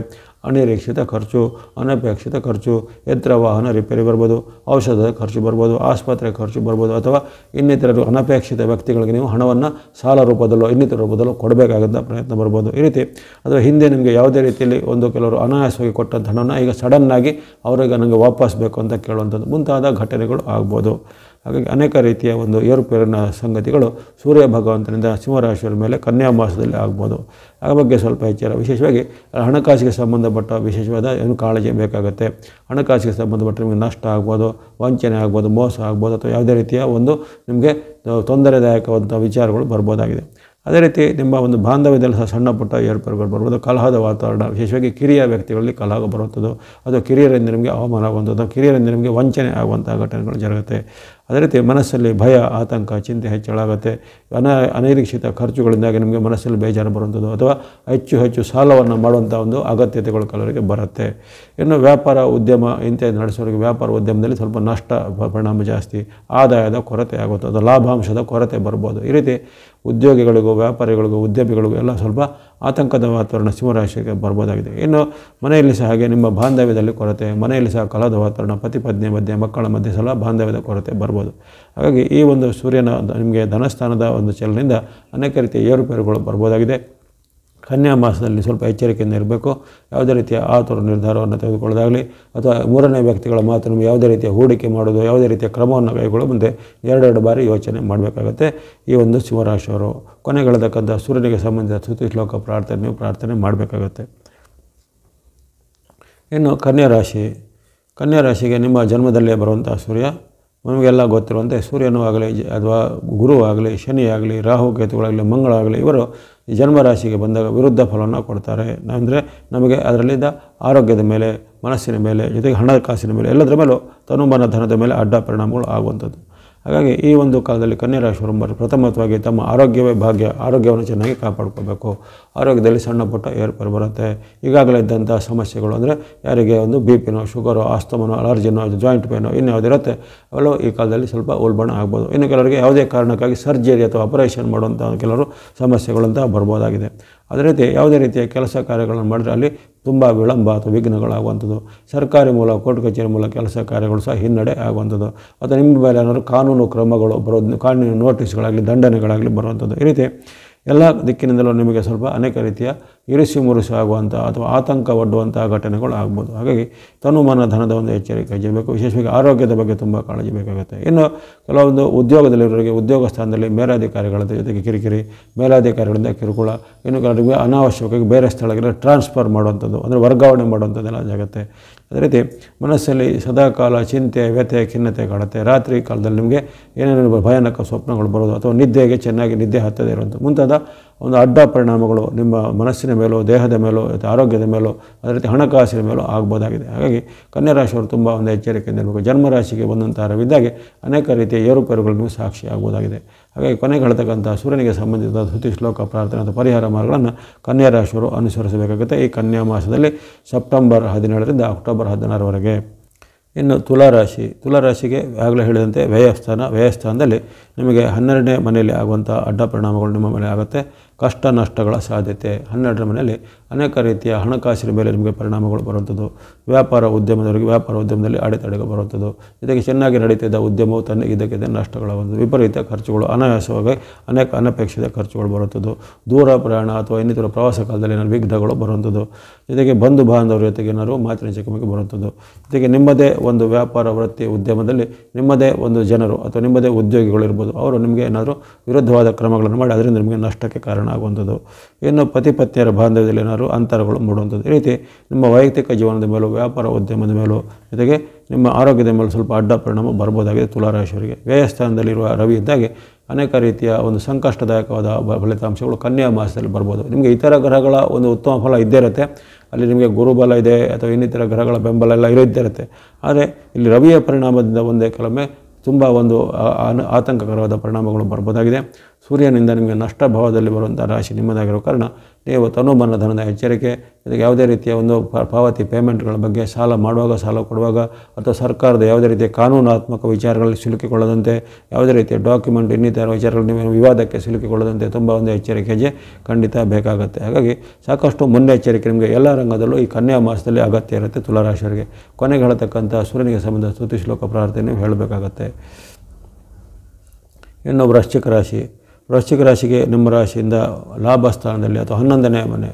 ಅನಿರೀಕ್ಷಿತ ಖರ್ಚು, ಅನಪೇಕ್ಷಿತ ಖರ್ಚು, ಯಂತ್ರ ವಾಹನ ರಿಪೇರಿ ಬರ್ಬೋದು, ಔಷಧದ ಖರ್ಚು ಬರ್ಬೋದು, ಆಸ್ಪತ್ರೆ ಖರ್ಚು ಬರ್ಬೋದು, ಅಥವಾ ಇನ್ನಿತರ ಅನಪೇಕ್ಷಿತ ವ್ಯಕ್ತಿಗಳಿಗೆ ನೀವು ಹಣವನ್ನು ಸಾಲ ರೂಪದಲ್ಲೋ ಇನ್ನಿತರ ರೂಪದಲ್ಲೋ ಕೊಡಬೇಕಾದಂಥ ಪ್ರಯತ್ನ ಬರ್ಬೋದು. ಈ ರೀತಿ ಅಥವಾ ಹಿಂದೆ ನಿಮಗೆ ಯಾವುದೇ ರೀತಿಯಲ್ಲಿ ಒಂದು ಕೆಲವರು ಅನಾಯಾಸವಾಗಿ ಕೊಟ್ಟಂಥ ಹಣವನ್ನು ಈಗ ಸಡನ್ನಾಗಿ ಅವರಿಗೆ ನನಗೆ ವಾಪಸ್ ಬೇಕು ಅಂತ ಕೇಳುವಂಥದ್ದು ಮುಂತಾದ ಘಟನೆಗಳು ಆಗ್ಬೋದು. ಹಾಗಾಗಿ ಅನೇಕ ರೀತಿಯ ಒಂದು ಏರುಪೇರಿನ ಸಂಗತಿಗಳು ಸೂರ್ಯ ಭಗವಂತನಿಂದ ಸಿಂಹರಾಶಿಯವರ ಮೇಲೆ ಕನ್ಯಾ ಮಾಸದಲ್ಲಿ ಆಗ್ಬೋದು. ಆ ಬಗ್ಗೆ ಸ್ವಲ್ಪ ಎಚ್ಚರ. ವಿಶೇಷವಾಗಿ ಹಣಕಾಸಿಗೆ ಸಂಬಂಧಪಟ್ಟ ವಿಶೇಷವಾದ ಏನು ಕಾಳಜಿ ಬೇಕಾಗುತ್ತೆ. ಹಣಕಾಸಿಗೆ ಸಂಬಂಧಪಟ್ಟ ನಿಮಗೆ ನಷ್ಟ ಆಗ್ಬೋದು, ವಂಚನೆ ಆಗ್ಬೋದು, ಮೋಸ ಆಗ್ಬೋದು, ಅಥವಾ ಯಾವುದೇ ರೀತಿಯ ಒಂದು ನಿಮಗೆ ತೊಂದರೆದಾಯಕವಾದಂಥ ವಿಚಾರಗಳು ಬರ್ಬೋದಾಗಿದೆ. ಅದೇ ರೀತಿ ನಿಮ್ಮ ಒಂದು ಬಾಂಧವ್ಯದಲ್ಲಿ ಸಹ ಸಣ್ಣ ಪುಟ್ಟ ಏರ್ಪೇರುಗಳು ಬರ್ಬೋದು. ಕಲಹದ ವಾತಾವರಣ, ವಿಶೇಷವಾಗಿ ಕಿರಿಯ ವ್ಯಕ್ತಿಗಳಲ್ಲಿ ಕಲಹ ಬರುವಂಥದ್ದು, ಅಥವಾ ಕಿರಿಯರಿಂದ ನಿಮಗೆ ಅವಮಾನ ಆಗುವಂಥದ್ದು, ಕಿರಿಯರಿಂದ ನಿಮಗೆ ವಂಚನೆ ಆಗುವಂಥ ಘಟನೆಗಳು ಜರುಗುತ್ತೆ. ಅದೇ ರೀತಿ ಮನಸ್ಸಲ್ಲಿ ಭಯ, ಆತಂಕ, ಚಿಂತೆ ಹೆಚ್ಚಳಾಗುತ್ತೆ. ಅನಿರೀಕ್ಷಿತ ಖರ್ಚುಗಳಿಂದಾಗಿ ನಿಮಗೆ ಮನಸ್ಸಲ್ಲಿ ಬೇಜಾರು ಬರುವಂಥದ್ದು, ಅಥವಾ ಹೆಚ್ಚು ಸಾಲವನ್ನು ಮಾಡುವಂಥ ಒಂದು ಅಗತ್ಯತೆಗಳು ಕೆಲವರಿಗೆ ಬರುತ್ತೆ. ಇನ್ನು ವ್ಯಾಪಾರ ಉದ್ಯಮ ಇಂಥದ್ದು ನಡೆಸೋರಿಗೆ ವ್ಯಾಪಾರ ಉದ್ಯಮದಲ್ಲಿ ಸ್ವಲ್ಪ ನಷ್ಟ ಪರಿಣಾಮ ಜಾಸ್ತಿ, ಆದಾಯದ ಕೊರತೆ ಆಗುತ್ತೆ, ಅದು ಲಾಭಾಂಶದ ಕೊರತೆ ಬರ್ಬೋದು. ಈ ರೀತಿ ಉದ್ಯೋಗಿಗಳಿಗೂ, ವ್ಯಾಪಾರಿಗಳಿಗೂ, ಉದ್ಯಮಿಗಳಿಗೂ ಎಲ್ಲ ಸ್ವಲ್ಪ ಆತಂಕದ ವಾತಾವರಣ ಸಿಂಹರಾಶಿಗೆ ಬರ್ಬೋದಾಗಿದೆ. ಇನ್ನು ಮನೆಯಲ್ಲಿ ಸಹ ಹಾಗೆ ನಿಮ್ಮ ಬಾಂಧವ್ಯದಲ್ಲಿ ಕೊರತೆ, ಮನೆಯಲ್ಲಿ ಸಹ ಕಲಹದ ವಾತಾವರಣ, ಪತಿ ಪತ್ನಿ ಮಧ್ಯೆ, ಮಕ್ಕಳ ಮಧ್ಯೆ ಸಹ ಬಾಂಧವ್ಯದ ಕೊರತೆ ಬರ್ಬೋದು. ಹಾಗಾಗಿ ಈ ಒಂದು ಸೂರ್ಯನ ನಿಮಗೆ ಧನಸ್ಥಾನದ ಒಂದು ಚಲನೆಯಿಂದ ಅನೇಕ ರೀತಿಯ ಏರುಪೇರುಗಳು ಬರ್ಬೋದಾಗಿದೆ. ಕನ್ಯಾ ಮಾಸದಲ್ಲಿ ಸ್ವಲ್ಪ ಎಚ್ಚರಿಕೆಯಿಂದ ಇರಬೇಕು. ಯಾವುದೇ ರೀತಿಯ ಆತುರ ನಿರ್ಧಾರವನ್ನು ತೆಗೆದುಕೊಳ್ಳೋದಾಗಲಿ, ಅಥವಾ ಮೂರನೇ ವ್ಯಕ್ತಿಗಳ ಮಾತನ್ನು ಯಾವುದೇ ರೀತಿಯ ಹೂಡಿಕೆ ಮಾಡೋದು, ಯಾವುದೇ ರೀತಿಯ ಕ್ರಮವನ್ನು ಕೈಗೊಳ್ಳೋ ಮುಂದೆ ಎರಡೆರಡು ಬಾರಿ ಯೋಚನೆ ಮಾಡಬೇಕಾಗತ್ತೆ ಈ ಒಂದು ಸಿಂಹರಾಶಿಯವರು. ಕೊನೆಗೆಳೆದಕ್ಕಂಥ ಸೂರ್ಯನಿಗೆ ಸಂಬಂಧಿಸಿದ ಸ್ತುತಿ ಶ್ಲೋಕ ಪ್ರಾರ್ಥನೆ ನೀವು ಪ್ರಾರ್ಥನೆ ಮಾಡಬೇಕಾಗತ್ತೆ. ಇನ್ನು ಕನ್ಯಾ ರಾಶಿಗೆ ನಿಮ್ಮ ಜನ್ಮದಲ್ಲೇ ಬರುವಂಥ ಸೂರ್ಯ, ನಮಗೆಲ್ಲ ಗೊತ್ತಿರುವಂತೆ ಸೂರ್ಯನೂ ಆಗಲಿ, ಅಥವಾ ಗುರು ಆಗಲಿ, ಶನಿ ಆಗಲಿ, ರಾಹು ಕೇತುಗಳಾಗಲಿ, ಮಂಗಳ ಆಗಲಿ, ಇವರು ಜನ್ಮರಾಶಿಗೆ ಬಂದಾಗ ವಿರುದ್ಧ ಫಲವನ್ನು ಕೊಡ್ತಾರೆ. ಅಂದರೆ ನಮಗೆ ಅದರಲ್ಲಿದ್ದ ಆರೋಗ್ಯದ ಮೇಲೆ, ಮನಸ್ಸಿನ ಮೇಲೆ, ಜೊತೆಗೆ ಹಣಕಾಸಿನ ಮೇಲೆ, ಎಲ್ಲದರ ಮೇಲೂ ತನುಮನ ಧನದ ಮೇಲೆ ಅಡ್ಡ ಪರಿಣಾಮಗಳು ಆಗುವಂಥದ್ದು. ಹಾಗಾಗಿ ಈ ಒಂದು ಕಾಲದಲ್ಲಿ ಕನ್ಯಾ ರಾಶಿಯವರು ಪ್ರಥಮವಾಗಿ ತಮ್ಮ ಆರೋಗ್ಯವೇ ಭಾಗ್ಯ, ಆರೋಗ್ಯವನ್ನು ಚೆನ್ನಾಗಿ ಕಾಪಾಡ್ಕೋಬೇಕು. ಆರೋಗ್ಯದಲ್ಲಿ ಸಣ್ಣ ಪುಟ್ಟ ಏರ್ಪೇರು ಬರುತ್ತೆ. ಈಗಾಗಲೇ ಇದ್ದಂಥ ಸಮಸ್ಯೆಗಳು, ಅಂದರೆ ಯಾರಿಗೆ ಒಂದು BP-ನೋ, ಶುಗರೋ, ಆಸ್ತಮನೋ, ಅಲರ್ಜಿನೋ, ಜಾಯಿಂಟ್ ಪೇನೋ ಇನ್ಯಾವುದಿರುತ್ತೆ ಅವೆಲ್ಲವೂ ಈ ಕಾಲದಲ್ಲಿ ಸ್ವಲ್ಪ ಉಲ್ಬಣ ಆಗ್ಬೋದು. ಇನ್ನು ಕೆಲವರಿಗೆ ಯಾವುದೇ ಕಾರಣಕ್ಕಾಗಿ ಸರ್ಜರಿ ಅಥವಾ ಆಪರೇಷನ್ ಮಾಡುವಂಥ ಕೆಲವರು ಸಮಸ್ಯೆಗಳಂತ ಬರ್ಬೋದಾಗಿದೆ. ಅದೇ ರೀತಿ ಯಾವುದೇ ರೀತಿಯ ಕೆಲಸ ಕಾರ್ಯಗಳನ್ನು ಮಾಡಿದ್ರೆ ಅಲ್ಲಿ ತುಂಬ ವಿಳಂಬ ಅಥವಾ ವಿಘ್ನಗಳಾಗುವಂಥದ್ದು, ಸರ್ಕಾರಿ ಮೂಲಕ ಕೋರ್ಟ್ ಕಚೇರಿ ಮೂಲಕ ಕೆಲಸ ಕಾರ್ಯಗಳು ಸಹ ಹಿನ್ನಡೆ ಆಗುವಂಥದ್ದು, ಅಥವಾ ನಿಮ್ಮ ಮೇಲೆ ಏನಾದರೂ ಕಾನೂನು ಕ್ರಮಗಳು ಬರೋದು, ಕಾನೂನು ನೋಟಿಸ್ಗಳಾಗಲಿ, ದಂಡನೆಗಳಾಗಲಿ ಬರುವಂಥದ್ದು. ಈ ರೀತಿ ಎಲ್ಲ ದಿಕ್ಕಿನಿಂದಲೂ ನಿಮಗೆ ಸ್ವಲ್ಪ ಅನೇಕ ರೀತಿಯ ಇರಿಸಿ ಮುರಿಸಿ ಆಗುವಂಥ ಅಥವಾ ಆತಂಕ ಒಡ್ಡುವಂಥ ಘಟನೆಗಳು ಆಗ್ಬೋದು. ಹಾಗಾಗಿ ತನುಮನ ಧನದ ಒಂದು ಎಚ್ಚರಿಕೆ ಇರಬೇಕು. ವಿಶೇಷವಾಗಿ ಆರೋಗ್ಯದ ಬಗ್ಗೆ ತುಂಬ ಕಾಳಜಿ ಬೇಕಾಗುತ್ತೆ. ಇನ್ನು ಕೆಲವೊಂದು ಉದ್ಯೋಗದಲ್ಲಿರೋರಿಗೆ ಉದ್ಯೋಗ ಸ್ಥಾನದಲ್ಲಿ ಮೇಲಾಧಿಕಾರಿಗಳ ಜೊತೆಗೆ ಕಿರಿಕಿರಿ, ಮೇಲಾಧಿಕಾರಿಗಳಿಂದ ಕಿರುಕುಳ, ಇನ್ನು ಕೆಲವರಿಗೆ ಅನಾವಶ್ಯಕವಾಗಿ ಬೇರೆ ಸ್ಥಳಗಳಿಗೆ ಟ್ರಾನ್ಸ್ಫರ್ ಮಾಡುವಂಥದ್ದು, ಅಂದರೆ ವರ್ಗಾವಣೆ ಮಾಡುವಂಥದ್ದೆಲ್ಲ ಜಾಗುತ್ತೆ. ಅದೇ ರೀತಿ ಮನಸ್ಸಲ್ಲಿ ಸದಾಕಾಲ ಚಿಂತೆ, ವ್ಯಥೆ, ಖಿನ್ನತೆ ಕಾಡುತ್ತೆ. ರಾತ್ರಿ ಕಾಲದಲ್ಲಿ ನಿಮಗೆ ಏನೇನು ಭಯಾನಕ ಸ್ವಪ್ನಗಳು ಬರೋದು, ಅಥವಾ ನಿದ್ದೆಗೆ ಚೆನ್ನಾಗಿ ನಿದ್ದೆ ಹತ್ತದೇ ಇರುವಂಥ ಮುಂತಾದ ಒಂದು ಅಡ್ಡ ಪರಿಣಾಮಗಳು ನಿಮ್ಮ ಮನಸ್ಸಿನ ಮೇಲೂ, ದೇಹದ ಮೇಲೂ, ಆರೋಗ್ಯದ ಮೇಲೂ, ಅದೇ ರೀತಿ ಹಣಕಾಸಿನ ಮೇಲೂ ಆಗ್ಬೋದಾಗಿದೆ. ಹಾಗಾಗಿ ಕನ್ಯಾ ರಾಶಿಯವರು ತುಂಬ ಒಂದು ಎಚ್ಚರಿಕೆಯಿಂದ ಇರಬೇಕು. ಜನ್ಮರಾಶಿಗೆ ಬಂದಂಥ ರವಿದ್ದಾಗೆ ಅನೇಕ ರೀತಿಯ ಏರುಪೇರುಗಳನ್ನು ಸಾಕ್ಷಿ ಆಗ್ಬೋದಾಗಿದೆ. ಹಾಗಾಗಿ ಕೊನೆಗೆಳತಕ್ಕಂಥ ಸೂರ್ಯನಿಗೆ ಸಂಬಂಧಿಸಿದ ಸ್ತುತಿ ಶ್ಲೋಕ ಪ್ರಾರ್ಥನೆ ಅಥವಾ ಪರಿಹಾರ ಮಾರ್ಗಗಳನ್ನು ಕನ್ಯಾ ರಾಶಿಯವರು ಅನುಸರಿಸಬೇಕಾಗುತ್ತೆ ಈ ಕನ್ಯಾ ಮಾಸದಲ್ಲಿ ಸೆಪ್ಟೆಂಬರ್ 17ರಿಂದ ಅಕ್ಟೋಬರ್ 16ರವರೆಗೆ. ಇನ್ನು ತುಲಾರಾಶಿಗೆ ಆಗಲೇ ಹೇಳಿದಂತೆ ವ್ಯಯಸ್ಥಾನದಲ್ಲಿ ನಿಮಗೆ 12ನೇ ಮನೆಯಲ್ಲಿ ಆಗುವಂಥ ಅಡ್ಡ ಪರಿಣಾಮಗಳು ನಿಮ್ಮ ಮೇಲೆ ಆಗುತ್ತೆ. ಕಷ್ಟ ನಷ್ಟಗಳ ಸಾಧ್ಯತೆ. 12ರ ಮನೆಯಲ್ಲಿ ಅನೇಕ ರೀತಿಯ ಹಣಕಾಸಿನ ಮೇಲೆ ನಿಮಗೆ ಪರಿಣಾಮಗಳು ಬರುವಂಥದ್ದು. ವ್ಯಾಪಾರ ಉದ್ಯಮದಲ್ಲಿ ಅಡೆತಡೆಗಳು ಬರುವಂಥದ್ದು. ಜೊತೆಗೆ ಚೆನ್ನಾಗಿ ನಡೀತಿದ್ದ ಉದ್ಯಮವು ತನ್ನಗಿದ್ದಕ್ಕಿದ್ದ ನಷ್ಟಗಳಾಗುವಂಥದ್ದು. ವಿಪರೀತ ಖರ್ಚುಗಳು, ಅನಾಯಾಸವಾಗಿ ಅನೇಕ ಅನಪೇಕ್ಷಿತ ಖರ್ಚುಗಳು ಬರುವಂಥದ್ದು. ದೂರ ಪ್ರಯಾಣ ಅಥವಾ ಇನ್ನಿತರ ಪ್ರವಾಸ ಕಾಲದಲ್ಲಿ ಏನಾದ್ರು ವಿಘ್ನಗಳು ಬರುವಂಥದ್ದು. ಜೊತೆಗೆ ಬಂಧು ಬಾಂಧವರ ಜೊತೆಗೆ ಏನಾದ್ರು ಮಾತಿನ ಚಕಮಕಿ ಬರುವಂಥದ್ದು. ಜೊತೆಗೆ ನಿಮ್ಮದೇ ಒಂದು ವ್ಯಾಪಾರ ವೃತ್ತಿ ಉದ್ಯಮದಲ್ಲಿ ನಿಮ್ಮದೇ ಒಂದು ಜನರು ಅಥವಾ ನಿಮ್ಮದೇ ಉದ್ಯೋಗಿಗಳು ಇರ್ಬೋದು, ಅವರು ನಿಮಗೆ ಏನಾದರೂ ವಿರುದ್ಧವಾದ ಕ್ರಮಗಳನ್ನು ಮಾಡಿ ಅದರಿಂದ ನಿಮಗೆ ನಷ್ಟಕ್ಕೆ ಕಾರಣ ಆಗುವಂಥದ್ದು. ಇನ್ನು ಪತಿ ಪತ್ನಿಯರ ಬಾಂಧವ್ಯದಲ್ಲಿ ಏನಾದರೂ ಅಂತರಗಳು ಮೂಡುವಂಥದ್ದು. ಈ ರೀತಿ ನಿಮ್ಮ ವೈಯಕ್ತಿಕ ಜೀವನದ ಮೇಲೂ, ವ್ಯಾಪಾರ ಉದ್ಯಮದ ಮೇಲೂ, ಜೊತೆಗೆ ನಿಮ್ಮ ಆರೋಗ್ಯದ ಮೇಲೂ ಸ್ವಲ್ಪ ಅಡ್ಡ ಪರಿಣಾಮ ಬರ್ಬೋದಾಗಿದೆ ತುಲಾರಾಶಿಯವರಿಗೆ. ವ್ಯಯಸ್ಥಾನದಲ್ಲಿರುವ ರವಿ ಇದ್ದಾಗೆ ಅನೇಕ ರೀತಿಯ ಒಂದು ಸಂಕಷ್ಟದಾಯಕವಾದ ಫಲಿತಾಂಶಗಳು ಕನ್ಯಾ ಮಾಸದಲ್ಲಿ ಬರ್ಬೋದು. ನಿಮಗೆ ಇತರ ಗ್ರಹಗಳ ಒಂದು ಉತ್ತಮ ಫಲ ಇದ್ದೇ ಇರುತ್ತೆ. ಅಲ್ಲಿ ನಿಮಗೆ ಗುರುಬಲ ಇದೆ ಅಥವಾ ಇನ್ನಿತರ ಗ್ರಹಗಳ ಬೆಂಬಲ ಎಲ್ಲ ಇದ್ದೇ ಇರುತ್ತೆ. ಆದರೆ ಇಲ್ಲಿ ರವಿಯ ಪರಿಣಾಮದಿಂದ ಒಂದೇ ಕೆಲವೊಮ್ಮೆ ತುಂಬ ಒಂದು ಆತಂಕಕರವಾದ ಪರಿಣಾಮಗಳು ಬರ್ಬೋದಾಗಿದೆ. ಸೂರ್ಯನಿಂದ ನಿಮಗೆ ನಷ್ಟ ಭಾವದಲ್ಲಿ ಬರುವಂಥ ರಾಶಿ ನಿಮ್ಮದಾಗಿರೋ ಕಾರಣ ನೀವು ತನುಮನ ಧನದ ಎಚ್ಚರಿಕೆ, ಜೊತೆಗೆ ಯಾವುದೇ ರೀತಿಯ ಒಂದು ಪಾವತಿ ಪೇಮೆಂಟ್ಗಳ ಬಗ್ಗೆ, ಸಾಲ ಮಾಡುವಾಗ, ಸಾಲ ಕೊಡುವಾಗ, ಅಥವಾ ಸರ್ಕಾರದ ಯಾವುದೇ ರೀತಿಯ ಕಾನೂನಾತ್ಮಕ ವಿಚಾರಗಳಲ್ಲಿ ಸಿಲುಕಿಕೊಳ್ಳದಂತೆ, ಯಾವುದೇ ರೀತಿಯ ಡಾಕ್ಯುಮೆಂಟ್ ಇನ್ನಿತರ ವಿಚಾರಗಳು ನೀವು ವಿವಾದಕ್ಕೆ ಸಿಲುಕಿಕೊಳ್ಳದಂತೆ ತುಂಬ ಒಂದು ಎಚ್ಚರಿಕೆ ಖಂಡಿತ ಬೇಕಾಗುತ್ತೆ. ಹಾಗಾಗಿ ಸಾಕಷ್ಟು ಮುನ್ನೆಚ್ಚರಿಕೆ ನಿಮಗೆ ಎಲ್ಲ ರಂಗದಲ್ಲೂ ಈ ಕನ್ಯಾ ಮಾಸದಲ್ಲಿ ಅಗತ್ಯ ಇರುತ್ತೆ ತುಲಾರಾಶಿಯವರಿಗೆ. ಕೊನೆಗೆ ಹೇಳತಕ್ಕಂಥ ಸೂರ್ಯನಿಗೆ ಸಂಬಂಧ ಸ್ತುತಿ ಶ್ಲೋಕ ಪ್ರಾರ್ಥನೆ ನೀವು ಹೇಳಬೇಕಾಗತ್ತೆ. ಇನ್ನು ವೃಶ್ಚಿಕ ರಾಶಿಗೆ ನಿಮ್ಮ ರಾಶಿಯಿಂದ ಲಾಭ ಸ್ಥಾನದಲ್ಲಿ ಅಥವಾ 11ನೇ ಮನೆ.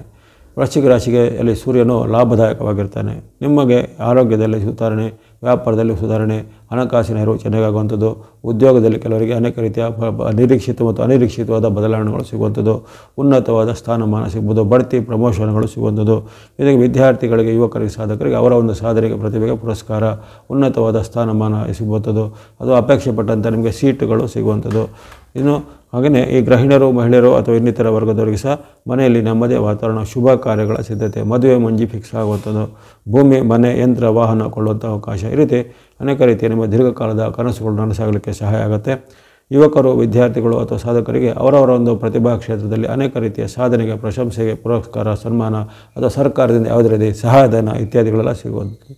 ವೃಶ್ಚಿಕ ರಾಶಿಗೆ ಅಲ್ಲಿ ಸೂರ್ಯನು ಲಾಭದಾಯಕವಾಗಿರ್ತಾನೆ. ನಿಮಗೆ ಆರೋಗ್ಯದಲ್ಲಿ ಸುಧಾರಣೆ, ವ್ಯಾಪಾರದಲ್ಲಿ ಸುಧಾರಣೆ, ಹಣಕಾಸಿನ ನೆರವು ಚೆನ್ನಾಗಾಗುವಂಥದ್ದು, ಉದ್ಯೋಗದಲ್ಲಿ ಕೆಲವರಿಗೆ ಅನೇಕ ರೀತಿಯ ನಿರೀಕ್ಷಿತ ಮತ್ತು ಅನಿರೀಕ್ಷಿತವಾದ ಬದಲಾವಣೆಗಳು ಸಿಗುವಂಥದ್ದು, ಉನ್ನತವಾದ ಸ್ಥಾನಮಾನ ಸಿಗ್ಬೋದು, ಬಡ್ತಿ ಪ್ರಮೋಷನ್ಗಳು ಸಿಗುವಂಥದ್ದು. ಜೊತೆಗೆ ವಿದ್ಯಾರ್ಥಿಗಳಿಗೆ, ಯುವಕರಿಗೆ, ಸಾಧಕರಿಗೆ ಅವರ ಒಂದು ಸಾಧನೆಗೆ ಪ್ರತಿಭೆಗೆ ಪುರಸ್ಕಾರ, ಉನ್ನತವಾದ ಸ್ಥಾನಮಾನ ಸಿಗುವಂಥದ್ದು, ಅದು ಅಪೇಕ್ಷೆ ಪಟ್ಟಂಥ ನಿಮಗೆ ಸೀಟುಗಳು ಸಿಗುವಂಥದ್ದು. ಇನ್ನು ಹಾಗೆಯೇ ಈ ಗೃಹಿಣಿಯರು, ಮಹಿಳೆಯರು ಅಥವಾ ಇನ್ನಿತರ ವರ್ಗದವರಿಗೆ ಸಹ ಮನೆಯಲ್ಲಿ ನೆಮ್ಮದಿಯ ವಾತಾವರಣ, ಶುಭ ಕಾರ್ಯಗಳ ಸಿದ್ಧತೆ, ಮದುವೆ ಮುಂಜಿ ಫಿಕ್ಸ್ ಆಗುವಂಥದ್ದು, ಭೂಮಿ, ಮನೆ, ಯಂತ್ರ, ವಾಹನ ಕೊಳ್ಳುವಂಥ ಅವಕಾಶ, ಈ ರೀತಿ ಅನೇಕ ರೀತಿಯ ನಿಮ್ಮ ದೀರ್ಘಕಾಲದ ಕನಸುಗಳು ನನಸಾಗಲಿಕ್ಕೆ ಸಹಾಯ ಆಗುತ್ತೆ. ಯುವಕರು, ವಿದ್ಯಾರ್ಥಿಗಳು ಅಥವಾ ಸಾಧಕರಿಗೆ ಅವರವರ ಒಂದು ಪ್ರತಿಭಾ ಕ್ಷೇತ್ರದಲ್ಲಿ ಅನೇಕ ರೀತಿಯ ಸಾಧನೆಗೆ, ಪ್ರಶಂಸೆಗೆ ಪುರಸ್ಕಾರ, ಸನ್ಮಾನ ಅಥವಾ ಸರ್ಕಾರದಿಂದ ಯಾವುದೇ ರೀತಿ ಸಹಾಯಧನ ಇತ್ಯಾದಿಗಳೆಲ್ಲ ಸಿಗುವಂಥದ್ದು.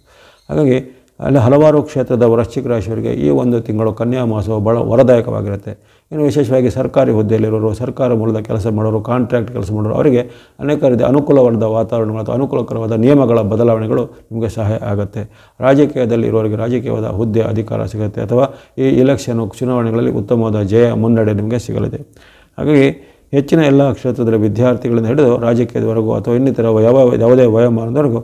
ಹಾಗಾಗಿ ಅಲ್ಲಿ ಹಲವಾರು ಕ್ಷೇತ್ರದ ವೃಶ್ಚಿಕ ರಾಶಿಯವರಿಗೆ ಈ ಒಂದು ತಿಂಗಳು ಕನ್ಯಾ ಮಾಸವು ಭಾಳ ವರದಾಯಕವಾಗಿರುತ್ತೆ. ಇನ್ನು ವಿಶೇಷವಾಗಿ ಸರ್ಕಾರಿ ಹುದ್ದೆಯಲ್ಲಿರೋರು, ಸರ್ಕಾರ ಮೂಲದ ಕೆಲಸ ಮಾಡೋರು, ಕಾಂಟ್ರಾಕ್ಟ್ ಕೆಲಸ ಮಾಡೋರು ಅವರಿಗೆ ಅನೇಕ ರೀತಿಯ ಅನುಕೂಲವಾದ ವಾತಾವರಣಗಳು ಅಥವಾ ಅನುಕೂಲಕರವಾದ ನಿಯಮಗಳ ಬದಲಾವಣೆಗಳು ನಿಮಗೆ ಸಹಾಯ ಆಗುತ್ತೆ. ರಾಜಕೀಯದಲ್ಲಿ ಇರೋರಿಗೆ ರಾಜಕೀಯವಾದ ಹುದ್ದೆ, ಅಧಿಕಾರ ಸಿಗುತ್ತೆ ಅಥವಾ ಈ ಇಲೆಕ್ಷನು, ಚುನಾವಣೆಗಳಲ್ಲಿ ಉತ್ತಮವಾದ ಜಯ, ಮುನ್ನಡೆ ನಿಮಗೆ ಸಿಗಲಿದೆ. ಹಾಗಾಗಿ ಹೆಚ್ಚಿನ ಎಲ್ಲ ಕ್ಷೇತ್ರದಲ್ಲಿ ವಿದ್ಯಾರ್ಥಿಗಳಿಂದ ಹಿಡಿದು ರಾಜಕೀಯದವರೆಗೂ ಅಥವಾ ಇನ್ನಿತರ ಯಾವುದೇ ವಯೋಮಾನದವರೆಗೂ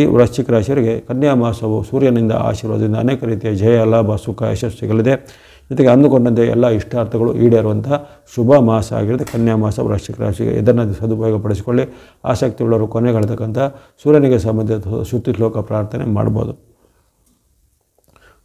ಈ ವೃಶ್ಚಿಕ ರಾಶಿಯವರಿಗೆ ಕನ್ಯಾ ಮಾಸವು ಸೂರ್ಯನಿಂದ ಆಶೀರ್ವಾದದಿಂದ ಅನೇಕ ರೀತಿಯ ಜಯ, ಲಾಭ, ಸುಖ, ಯಶಸ್ಸು ಸಿಗಲಿದೆ. ಜೊತೆಗೆ ಅಂದುಕೊಂಡಂತೆ ಎಲ್ಲ ಇಷ್ಟಾರ್ಥಗಳು ಈಡೇರುವಂಥ ಶುಭ ಮಾಸ ಆಗಿರುತ್ತೆ ಕನ್ಯಾ ಮಾಸ ವೃಶ್ಚಿಕ ರಾಶಿಗೆ. ಇದನ್ನು ಸದುಪಯೋಗಪಡಿಸಿಕೊಳ್ಳಿ. ಆಸಕ್ತಿಯುಳ್ಳವರು ಕೊನೆಗಾಲತಕ್ಕಂಥ ಸೂರ್ಯನಿಗೆ ಸಂಬಂಧಿಸಿದ ಸ್ತುತಿ ಶ್ಲೋಕ ಪ್ರಾರ್ಥನೆ ಮಾಡ್ಬೋದು.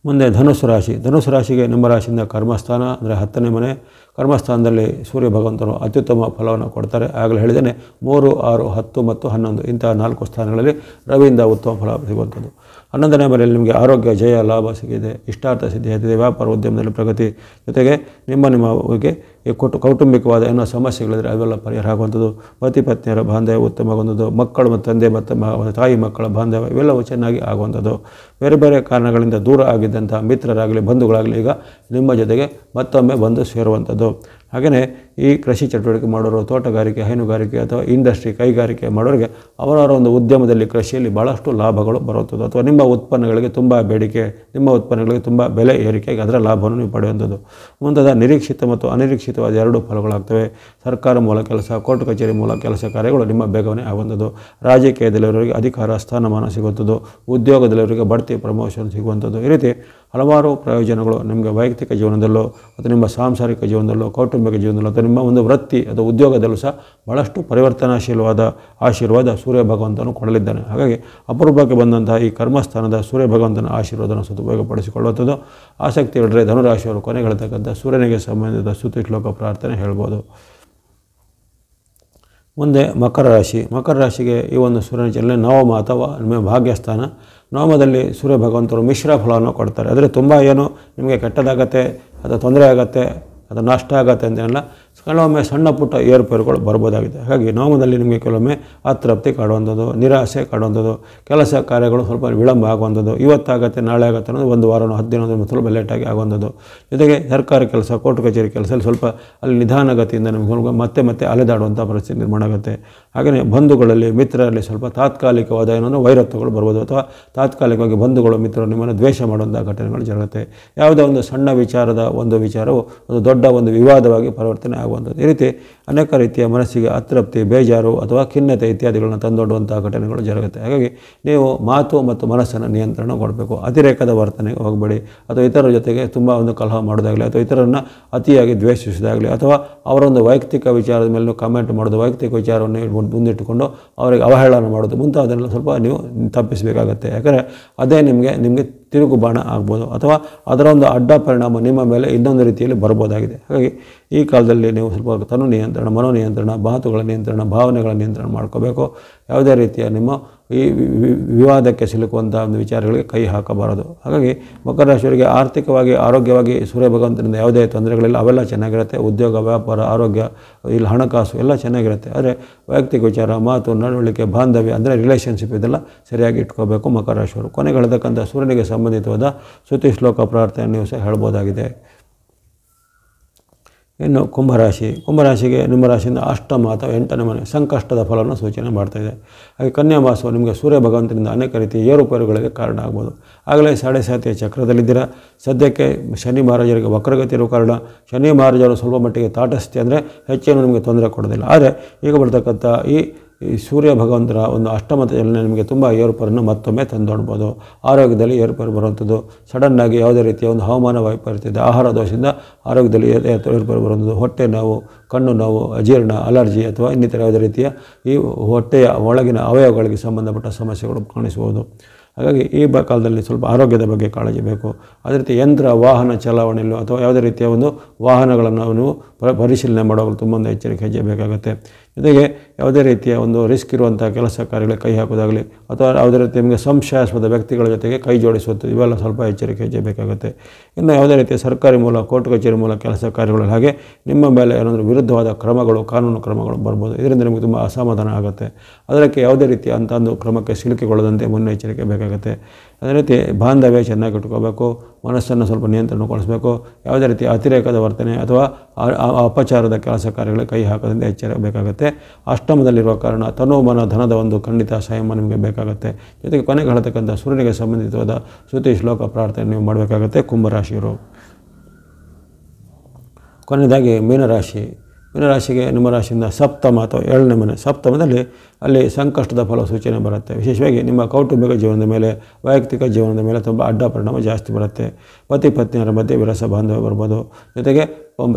ಮುಂದೆ ಧನುಸ್ಸು ರಾಶಿ. ಧನುಸ್ಸು ರಾಶಿಗೆ ನಿಮ್ಮ ರಾಶಿಯಿಂದ ಕರ್ಮಸ್ಥಾನ ಅಂದರೆ 10ನೇ ಮನೆ. ಕರ್ಮಸ್ಥಾನದಲ್ಲಿ ಸೂರ್ಯ ಭಗವಂತನು ಅತ್ಯುತ್ತಮ ಫಲವನ್ನು ಕೊಡ್ತಾರೆ. ಆಗಲೇ ಹೇಳಿದ್ದೇನೆ 3, 6, 10 ಮತ್ತು 11 ಇಂತಹ 4 ಸ್ಥಾನಗಳಲ್ಲಿ ರವಿಯಿಂದ ಉತ್ತಮ ಫಲ ಸಿಗುವಂಥದ್ದು. 11ನೇ ಮನೆಯಲ್ಲಿ ನಿಮಗೆ ಆರೋಗ್ಯ, ಜಯ, ಲಾಭ ಸಿಗಿದೆ, ಇಷ್ಟಾರ್ಥ ಸಿದ್ಧಿ ಆಗಿದೆ, ವ್ಯಾಪಾರ ಉದ್ಯಮದಲ್ಲಿ ಪ್ರಗತಿ, ಜೊತೆಗೆ ನಿಮಗೆ ಈ ಕೌಟುಂಬಿಕವಾದ ಏನೋ ಸಮಸ್ಯೆಗಳಿದ್ರೆ ಅವೆಲ್ಲ ಪರಿಹಾರ ಆಗುವಂಥದ್ದು, ಪತಿ ಪತ್ನಿಯರ ಬಾಂಧವ್ಯ ಉತ್ತಮವಾಗುವಂಥದ್ದು, ಮಕ್ಕಳು ಮತ್ತು ತಂದೆ ಮತ್ತು ತಾಯಿ ಮಕ್ಕಳ ಬಾಂಧವ್ಯ ಇವೆಲ್ಲವೂ ಚೆನ್ನಾಗಿ ಆಗುವಂಥದ್ದು. ಬೇರೆ ಬೇರೆ ಕಾರಣಗಳಿಂದ ದೂರ ಆಗಿದ್ದಂಥ ಮಿತ್ರರಾಗಲಿ, ಬಂಧುಗಳಾಗಲಿ ಈಗ ನಿಮ್ಮ ಜೊತೆಗೆ ಮತ್ತೊಮ್ಮೆ ಬಂದು ಸೇರುವಂಥದ್ದು. ಹಾಗೆಯೇ ಈ ಕೃಷಿ ಚಟುವಟಿಕೆ ಮಾಡೋರು, ತೋಟಗಾರಿಕೆ, ಹೈನುಗಾರಿಕೆ ಅಥವಾ ಇಂಡಸ್ಟ್ರಿ, ಕೈಗಾರಿಕೆ ಮಾಡೋರಿಗೆ ಅವರವರ ಒಂದು ಉದ್ಯಮದಲ್ಲಿ, ಕೃಷಿಯಲ್ಲಿ ಭಾಳಷ್ಟು ಲಾಭಗಳು ಬರುವಂಥದ್ದು. ಅಥವಾ ನಿಮ್ಮ ಉತ್ಪನ್ನಗಳಿಗೆ ತುಂಬ ಬೇಡಿಕೆ, ನಿಮ್ಮ ಉತ್ಪನ್ನಗಳಿಗೆ ತುಂಬ ಬೆಲೆ ಏರಿಕೆಯಾಗಿ ಅದರ ಲಾಭವನ್ನು ನೀವು ಪಡೆಯುವಂಥದ್ದು. ಮುಂತಾದ ನಿರೀಕ್ಷಿತ ಮತ್ತು ಅನಿರೀಕ್ಷಿತವಾದ 2 ಫಲಗಳಾಗ್ತವೆ. ಸರ್ಕಾರ ಮೂಲ ಕೆಲಸ, ಕೋರ್ಟ್ ಕಚೇರಿ ಮೂಲ ಕೆಲಸ ಕಾರ್ಯಗಳು ನಿಮ್ಮ ಬೇಗನೆ ಆಗುವಂಥದ್ದು. ರಾಜಕೀಯದಲ್ಲಿರೋರಿಗೆ ಅಧಿಕಾರ, ಸ್ಥಾನಮಾನ ಸಿಗುವಂಥದ್ದು. ಉದ್ಯೋಗದಲ್ಲಿರೋರಿಗೆ ಬಡ್ತಿ, ಪ್ರಮೋಷನ್ ಸಿಗುವಂಥದ್ದು. ಈ ರೀತಿ ಹಲವಾರು ಪ್ರಯೋಜನಗಳು ನಿಮಗೆ ವೈಯಕ್ತಿಕ ಜೀವನದಲ್ಲೋ ಅಥವಾ ನಿಮ್ಮ ಸಾಂಸಾರಿಕ ಜೀವನದಲ್ಲೋ, ಕೌಟುಂಬಿಕ ಜೀವನದಲ್ಲೋ ಅಥವಾ ನಿಮ್ಮ ಒಂದು ವೃತ್ತಿ ಅಥವಾ ಉದ್ಯೋಗದಲ್ಲೂ ಸಹ ಭಾಳಷ್ಟು ಪರಿವರ್ತನಾಶೀಲವಾದ ಆಶೀರ್ವಾದ ಸೂರ್ಯ ಭಗವಂತನು ಕೊಡಲಿದ್ದಾನೆ. ಹಾಗಾಗಿ ಅಪರೂಪಕ್ಕೆ ಬಂದಂತಹ ಈ ಕರ್ಮಸ್ಥಾನದ ಸೂರ್ಯ ಭಗವಂತನ ಆಶೀರ್ವಾದವನ್ನು ಸದುಪಯೋಗಪಡಿಸಿಕೊಳ್ಳುವಂಥದ್ದು. ಆಸಕ್ತಿ ಇಟ್ಟರೆ ಧನುರಾಶಿಯವರು ಕೊನೆಗೆಳತಕ್ಕಂಥ ಸೂರ್ಯನಿಗೆ ಸಂಬಂಧಿಸಿದ ಸ್ತುತಿ ಶ್ಲೋಕ ಪ್ರಾರ್ಥನೆ ಹೇಳ್ಬೋದು. ಮುಂದೆ ಮಕರ ರಾಶಿ. ಮಕರ ರಾಶಿಗೆ ಈ ಒಂದು ಸೂರ್ಯನ ಚಲನೆ ನವಮ ಅಥವಾ ನಿಮ್ಮ ಭಾಗ್ಯಸ್ಥಾನ. ನವಮದಲ್ಲಿ ಸೂರ್ಯ ಭಗವಂತರು ಮಿಶ್ರ ಫಲವನ್ನು ಕೊಡ್ತಾರೆ. ಆದರೆ ತುಂಬ ಏನು ನಿಮಗೆ ಕೆಟ್ಟದಾಗತ್ತೆ ಅಥವಾ ತೊಂದರೆ ಆಗುತ್ತೆ ಅಥವಾ ನಷ್ಟ ಆಗುತ್ತೆ ಅಂತೇನಲ್ಲ, ಕೆಲವೊಮ್ಮೆ ಸಣ್ಣ ಪುಟ್ಟ ಏರುಪೇರುಗಳು ಬರ್ಬೋದಾಗಿದೆ. ಹಾಗಾಗಿ ನವಮದಲ್ಲಿ ನಿಮಗೆ ಕೆಲವೊಮ್ಮೆ ಅತೃಪ್ತಿ ಕಾಡುವಂಥದ್ದು, ನಿರಾಸೆ ಕಾಡುವಂಥದ್ದು, ಕೆಲಸ ಕಾರ್ಯಗಳು ಸ್ವಲ್ಪ ವಿಳಂಬ ಆಗುವಂಥದ್ದು, ಇವತ್ತಾಗತ್ತೆ ನಾಳೆ ಆಗುತ್ತೆ ಅನ್ನೋದು 1 ವಾರನೋ 10 ದಿನದ ಸ್ವಲ್ಪ ಲೇಟಾಗಿ ಆಗುವಂಥದ್ದು. ಜೊತೆಗೆ ಸರ್ಕಾರಿ ಕೆಲಸ, ಕೋರ್ಟ್ ಕಚೇರಿ ಕೆಲಸದಲ್ಲಿ ಸ್ವಲ್ಪ ಅಲ್ಲಿ ನಿಧಾನಗತಿಯಿಂದ ನಿಮಗೆ ಮತ್ತೆ ಅಲೆದಾಡುವಂಥ ಪರಿಸ್ಥಿತಿ ನಿರ್ಮಾಣ ಆಗುತ್ತೆ. ಹಾಗೆಯೇ ಬಂಧುಗಳಲ್ಲಿ, ಮಿತ್ರರಲ್ಲಿ ಸ್ವಲ್ಪ ತಾತ್ಕಾಲಿಕವಾದ ಏನೋ ವೈರತ್ವಗಳು ಬರ್ಬೋದು ಅಥವಾ ತಾತ್ಕಾಲಿಕವಾಗಿ ಬಂಧುಗಳು, ಮಿತ್ರರು ನಿಮ್ಮನ್ನು ದ್ವೇಷ ಮಾಡುವಂಥ ಘಟನೆಗಳು ಜರುಗುತ್ತೆ. ಯಾವುದೇ ಒಂದು ಸಣ್ಣ ವಿಚಾರದ ಒಂದು ವಿಚಾರವು ಒಂದು ದೊಡ್ಡ ಒಂದು ವಿವಾದವಾಗಿ ಪರಿವರ್ತನೆ ಆಗುವಂಥದ್ದು. ಈ ರೀತಿ ಅನೇಕ ರೀತಿಯ ಮನಸ್ಸಿಗೆ ಅತೃಪ್ತಿ, ಬೇಜಾರು ಅಥವಾ ಖಿನ್ನತೆ ಇತ್ಯಾದಿಗಳನ್ನು ತಂದೊಡ್ಡುವಂಥ ಘಟನೆಗಳು ಜರುಗುತ್ತೆ. ಹಾಗಾಗಿ ನೀವು ಮಾತು ಮತ್ತು ಮನಸ್ಸನ್ನು ನಿಯಂತ್ರಣ ಕೊಡಬೇಕು. ಅತಿರೇಕದ ವರ್ತನೆಗೆ ಹೋಗಬೇಡಿ. ಅಥವಾ ಇತರರ ಜೊತೆಗೆ ತುಂಬ ಒಂದು ಕಲಹ ಮಾಡೋದಾಗಲಿ ಅಥವಾ ಇತರರನ್ನು ಅತಿಯಾಗಿ ದ್ವೇಷಿಸೋದಾಗಲಿ ಅಥವಾ ಅವರೊಂದು ವೈಯಕ್ತಿಕ ವಿಚಾರದ ಮೇಲೆ ಕಮೆಂಟ್ ಮಾಡೋದು, ವೈಯಕ್ತಿಕ ವಿಚಾರವನ್ನು ಮುಂದಿಟ್ಟುಕೊಂಡು ಅವರಿಗೆ ಅವಹೇಳನ ಮಾಡೋದು ಮುಂತಾದನ್ನೆಲ್ಲ ಸ್ವಲ್ಪ ನೀವು ತಪ್ಪಿಸಬೇಕಾಗತ್ತೆ. ಯಾಕಂದರೆ ಅದೇ ನಿಮಗೆ ತಿರುಗು ಬಾಣ ಆಗ್ಬೋದು ಅಥವಾ ಅದರ ಒಂದು ಅಡ್ಡ ಪರಿಣಾಮ ನಿಮ್ಮ ಮೇಲೆ ಇನ್ನೊಂದು ರೀತಿಯಲ್ಲಿ ಬರ್ಬೋದಾಗಿದೆ. ಹಾಗಾಗಿ ಈ ಕಾಲದಲ್ಲಿ ನೀವು ಸ್ವಲ್ಪ ತನು ನಿಯಂತ್ರಣ, ಮನೋನಿಯಂತ್ರಣ, ಮಾತುಗಳ ನಿಯಂತ್ರಣ, ಭಾವನೆಗಳ ನಿಯಂತ್ರಣ ಮಾಡ್ಕೋಬೇಕು. ಯಾವುದೇ ರೀತಿಯ ನಿಮ್ಮ ಈ ವಿವಾದಕ್ಕೆ ಸಿಲುಕುವಂಥ ಒಂದು ವಿಚಾರಗಳಿಗೆ ಕೈ ಹಾಕಬಾರದು. ಹಾಗಾಗಿ ಮಕರ ರಾಶಿಯವರಿಗೆ ಆರ್ಥಿಕವಾಗಿ, ಆರೋಗ್ಯವಾಗಿ ಸೂರ್ಯ ಭಗವಂತನಿಂದ ಯಾವುದೇ ತೊಂದರೆಗಳಿಲ್ಲ, ಅವೆಲ್ಲ ಚೆನ್ನಾಗಿರುತ್ತೆ. ಉದ್ಯೋಗ, ವ್ಯಾಪಾರ, ಆರೋಗ್ಯ, ಇಲ್ಲಿ ಹಣಕಾಸು ಎಲ್ಲ ಚೆನ್ನಾಗಿರುತ್ತೆ. ಆದರೆ ವೈಯಕ್ತಿಕ ವಿಚಾರ, ಮಾತು, ನಡವಳಿಕೆ, ಬಾಂಧವ್ಯ ಅಂದರೆ ರಿಲೇಷನ್ಶಿಪ್ ಇದೆಲ್ಲ ಸರಿಯಾಗಿ ಇಟ್ಕೋಬೇಕು ಮಕರ ರಾಶಿಯವರು. ಕೊನೆಗೆಳತಕ್ಕಂಥ ಸೂರ್ಯನಿಗೆ ಸಂಬಂಧಿತವಾದ ಸ್ತುತಿ ಶ್ಲೋಕ ಪ್ರಾರ್ಥನೆ ನೀವು ಸಹ ಹೇಳ್ಬೋದಾಗಿದೆ. ಇನ್ನು ಕುಂಭರಾಶಿ. ಕುಂಭರಾಶಿಗೆ ನಿಮ್ಮ ರಾಶಿಯಿಂದ ಅಷ್ಟಮ ಅಥವಾ 8ನೇ ಮನೆ ಸಂಕಷ್ಟದ ಫಲವನ್ನು ಸೂಚನೆ ಮಾಡ್ತಾಯಿದೆ. ಹಾಗೆ ಕನ್ಯಾ ಮಾಸವು ನಿಮಗೆ ಸೂರ್ಯ ಭಗವಂತನಿಂದ ಅನೇಕ ರೀತಿಯ ಏರುಪೇರುಗಳಿಗೆ ಕಾರಣ ಆಗ್ಬೋದು. ಆಗಲೇ 7.5 ಚಕ್ರದಲ್ಲಿದ್ದೀರ. ಸದ್ಯಕ್ಕೆ ಶನಿ ಮಹಾರಾಜರಿಗೆ ವಕ್ರಗತಿ ಇರೋ ಕಾರಣ ಶನಿ ಮಹಾರಾಜರು ಸ್ವಲ್ಪ ಮಟ್ಟಿಗೆ ತಾಟಸ್ಥ್ಯ ಅಂದರೆ ಹೆಚ್ಚೇನು ನಿಮಗೆ ತೊಂದರೆ ಕೊಡೋದಿಲ್ಲ. ಆದರೆ ಈಗ ಬರ್ತಕ್ಕಂಥ ಈ ಈ ಸೂರ್ಯ ಭಗವಂತರ ಒಂದು ಅಷ್ಟಮ ಚಲನೆ ನಿಮಗೆ ತುಂಬ ಏರುಪೇರನ್ನು ಮತ್ತೊಮ್ಮೆ ತಂದೊಡ್ಬೋದು. ಆರೋಗ್ಯದಲ್ಲಿ ಏರುಪೇರು ಬರುವಂಥದ್ದು, ಸಡನ್ನಾಗಿ ಯಾವುದೇ ರೀತಿಯ ಒಂದು ಹವಾಮಾನ ವೈಪರೀತ್ಯದ ಆಹಾರ ದೋಷದಿಂದ ಆರೋಗ್ಯದಲ್ಲಿ ಏರುಪೇರು ಬರುವಂಥದ್ದು, ಹೊಟ್ಟೆ ನೋವು, ಕಣ್ಣು ನೋವು, ಅಜೀರ್ಣ, ಅಲರ್ಜಿ ಅಥವಾ ಇನ್ನಿತರ ಯಾವುದೇ ರೀತಿಯ ಈ ಹೊಟ್ಟೆಯ ಒಳಗಿನ ಅವಯವಗಳಿಗೆ ಸಂಬಂಧಪಟ್ಟ ಸಮಸ್ಯೆಗಳು ಕಾಣಿಸಬಹುದು. ಹಾಗಾಗಿ ಈ ಕಾಲದಲ್ಲಿ ಸ್ವಲ್ಪ ಆರೋಗ್ಯದ ಬಗ್ಗೆ ಕಾಳಜಿ ಬೇಕು. ಅದೇ ರೀತಿ ಯಂತ್ರ ವಾಹನ ಚಲಾವಣೆಯಲ್ಲೂ ಅಥವಾ ಯಾವುದೇ ರೀತಿಯ ಒಂದು ವಾಹನಗಳನ್ನು ನೀವು ಪರಿಶೀಲನೆ ಮಾಡುವಾಗಲೂ ತುಂಬ ಒಂದು ಎಚ್ಚರಿಕೆ ಹೆಜ್ಜೆ ಬೇಕಾಗುತ್ತೆ. ಜೊತೆಗೆ ಯಾವುದೇ ರೀತಿಯ ಒಂದು ರಿಸ್ಕ್ ಇರುವಂಥ ಕೆಲಸ ಕಾರ್ಯಗಳಿಗೆ ಕೈ ಹಾಕೋದಾಗಲಿ ಅಥವಾ ಯಾವುದೇ ರೀತಿ ನಿಮಗೆ ಸಂಶಯಾಸ್ಪದ ವ್ಯಕ್ತಿಗಳ ಜೊತೆಗೆ ಕೈ ಜೋಡಿಸುವುದು, ಇವೆಲ್ಲ ಸ್ವಲ್ಪ ಎಚ್ಚರಿಕೆ ಹೆಜ್ಜೆ ಬೇಕಾಗುತ್ತೆ. ಇನ್ನು ಯಾವುದೇ ರೀತಿಯ ಸರ್ಕಾರಿ ಮೂಲ, ಕೋರ್ಟ್ ಕಚೇರಿ ಮೂಲ ಕೆಲಸ ಕಾರ್ಯಗಳು, ಹಾಗೆ ನಿಮ್ಮ ಮೇಲೆ ಏನಾದರೂ ವಿರುದ್ಧವಾದ ಕ್ರಮಗಳು, ಕಾನೂನು ಕ್ರಮಗಳು ಬರ್ಬೋದು. ಇದರಿಂದ ನಿಮಗೆ ತುಂಬ ಅಸಮಾಧಾನ ಆಗುತ್ತೆ. ಅದಕ್ಕೆ ಯಾವುದೇ ರೀತಿಯ ಅಂಥ ಒಂದು ಕ್ರಮಕ್ಕೆ ಸಿಲುಕಿಕೊಳ್ಳದಂತೆ ಮುನ್ನೆಚ್ಚರಿಕೆ ಬೇಕಾಗುತ್ತೆ. ಅದೇ ರೀತಿ ಬಾಂಧವ್ಯ ಚೆನ್ನಾಗಿ ಇಟ್ಕೋಬೇಕು, ಮನಸ್ಸನ್ನು ಸ್ವಲ್ಪ ನಿಯಂತ್ರಣಗೊಳಿಸಬೇಕು. ಯಾವುದೇ ರೀತಿ ಅತಿರೇಕದ ವರ್ತನೆ ಅಥವಾ ಅಪಚಾರದ ಕೆಲಸ ಕಾರ್ಯಗಳಿಗೆ ಕೈ ಹಾಕದಂತೆ ಎಚ್ಚರ ಬೇಕಾಗುತ್ತೆ. ಅಷ್ಟಮದಲ್ಲಿರುವ ಕಾರಣ ತನು ಮನ ಧನದ ಒಂದು ಖಂಡಿತ ಸಂಯಮ ನಿಮಗೆ ಬೇಕಾಗುತ್ತೆ. ಜೊತೆಗೆ ಕೊನೆಗೆ ಹೇಳ್ತಕ್ಕಂಥ ಸೂರ್ಯನಿಗೆ ಸಂಬಂಧಿತವಾದ ಸ್ತುತಿ ಶ್ಲೋಕ ಪ್ರಾರ್ಥನೆ ನೀವು ಮಾಡಬೇಕಾಗುತ್ತೆ ಕುಂಭರಾಶಿಯವರು. ಕೊನೆಯದಾಗಿ ಮೀನರಾಶಿಗೆ ನಿಮ್ಮ ರಾಶಿಯಿಂದ ಸಪ್ತಮ ಅಥವಾ 7ನೇ ಮನೆ, ಸಪ್ತಮದಲ್ಲಿ ಅಲ್ಲಿ ಸಂಕಷ್ಟದ ಫಲ ಸೂಚನೆ ಬರುತ್ತೆ. ವಿಶೇಷವಾಗಿ ನಿಮ್ಮ ಕೌಟುಂಬಿಕ ಜೀವನದ ಮೇಲೆ, ವೈಯಕ್ತಿಕ ಜೀವನದ ಮೇಲೆ ತುಂಬ ಅಡ್ಡ ಪರಿಣಾಮ ಜಾಸ್ತಿ ಬರುತ್ತೆ. ಪತಿ ಪತ್ನಿಯರ ಮಧ್ಯೆ ವಿರಸ ಬಾಂಧವ್ಯ ಬರ್ಬೋದು. ಜೊತೆಗೆ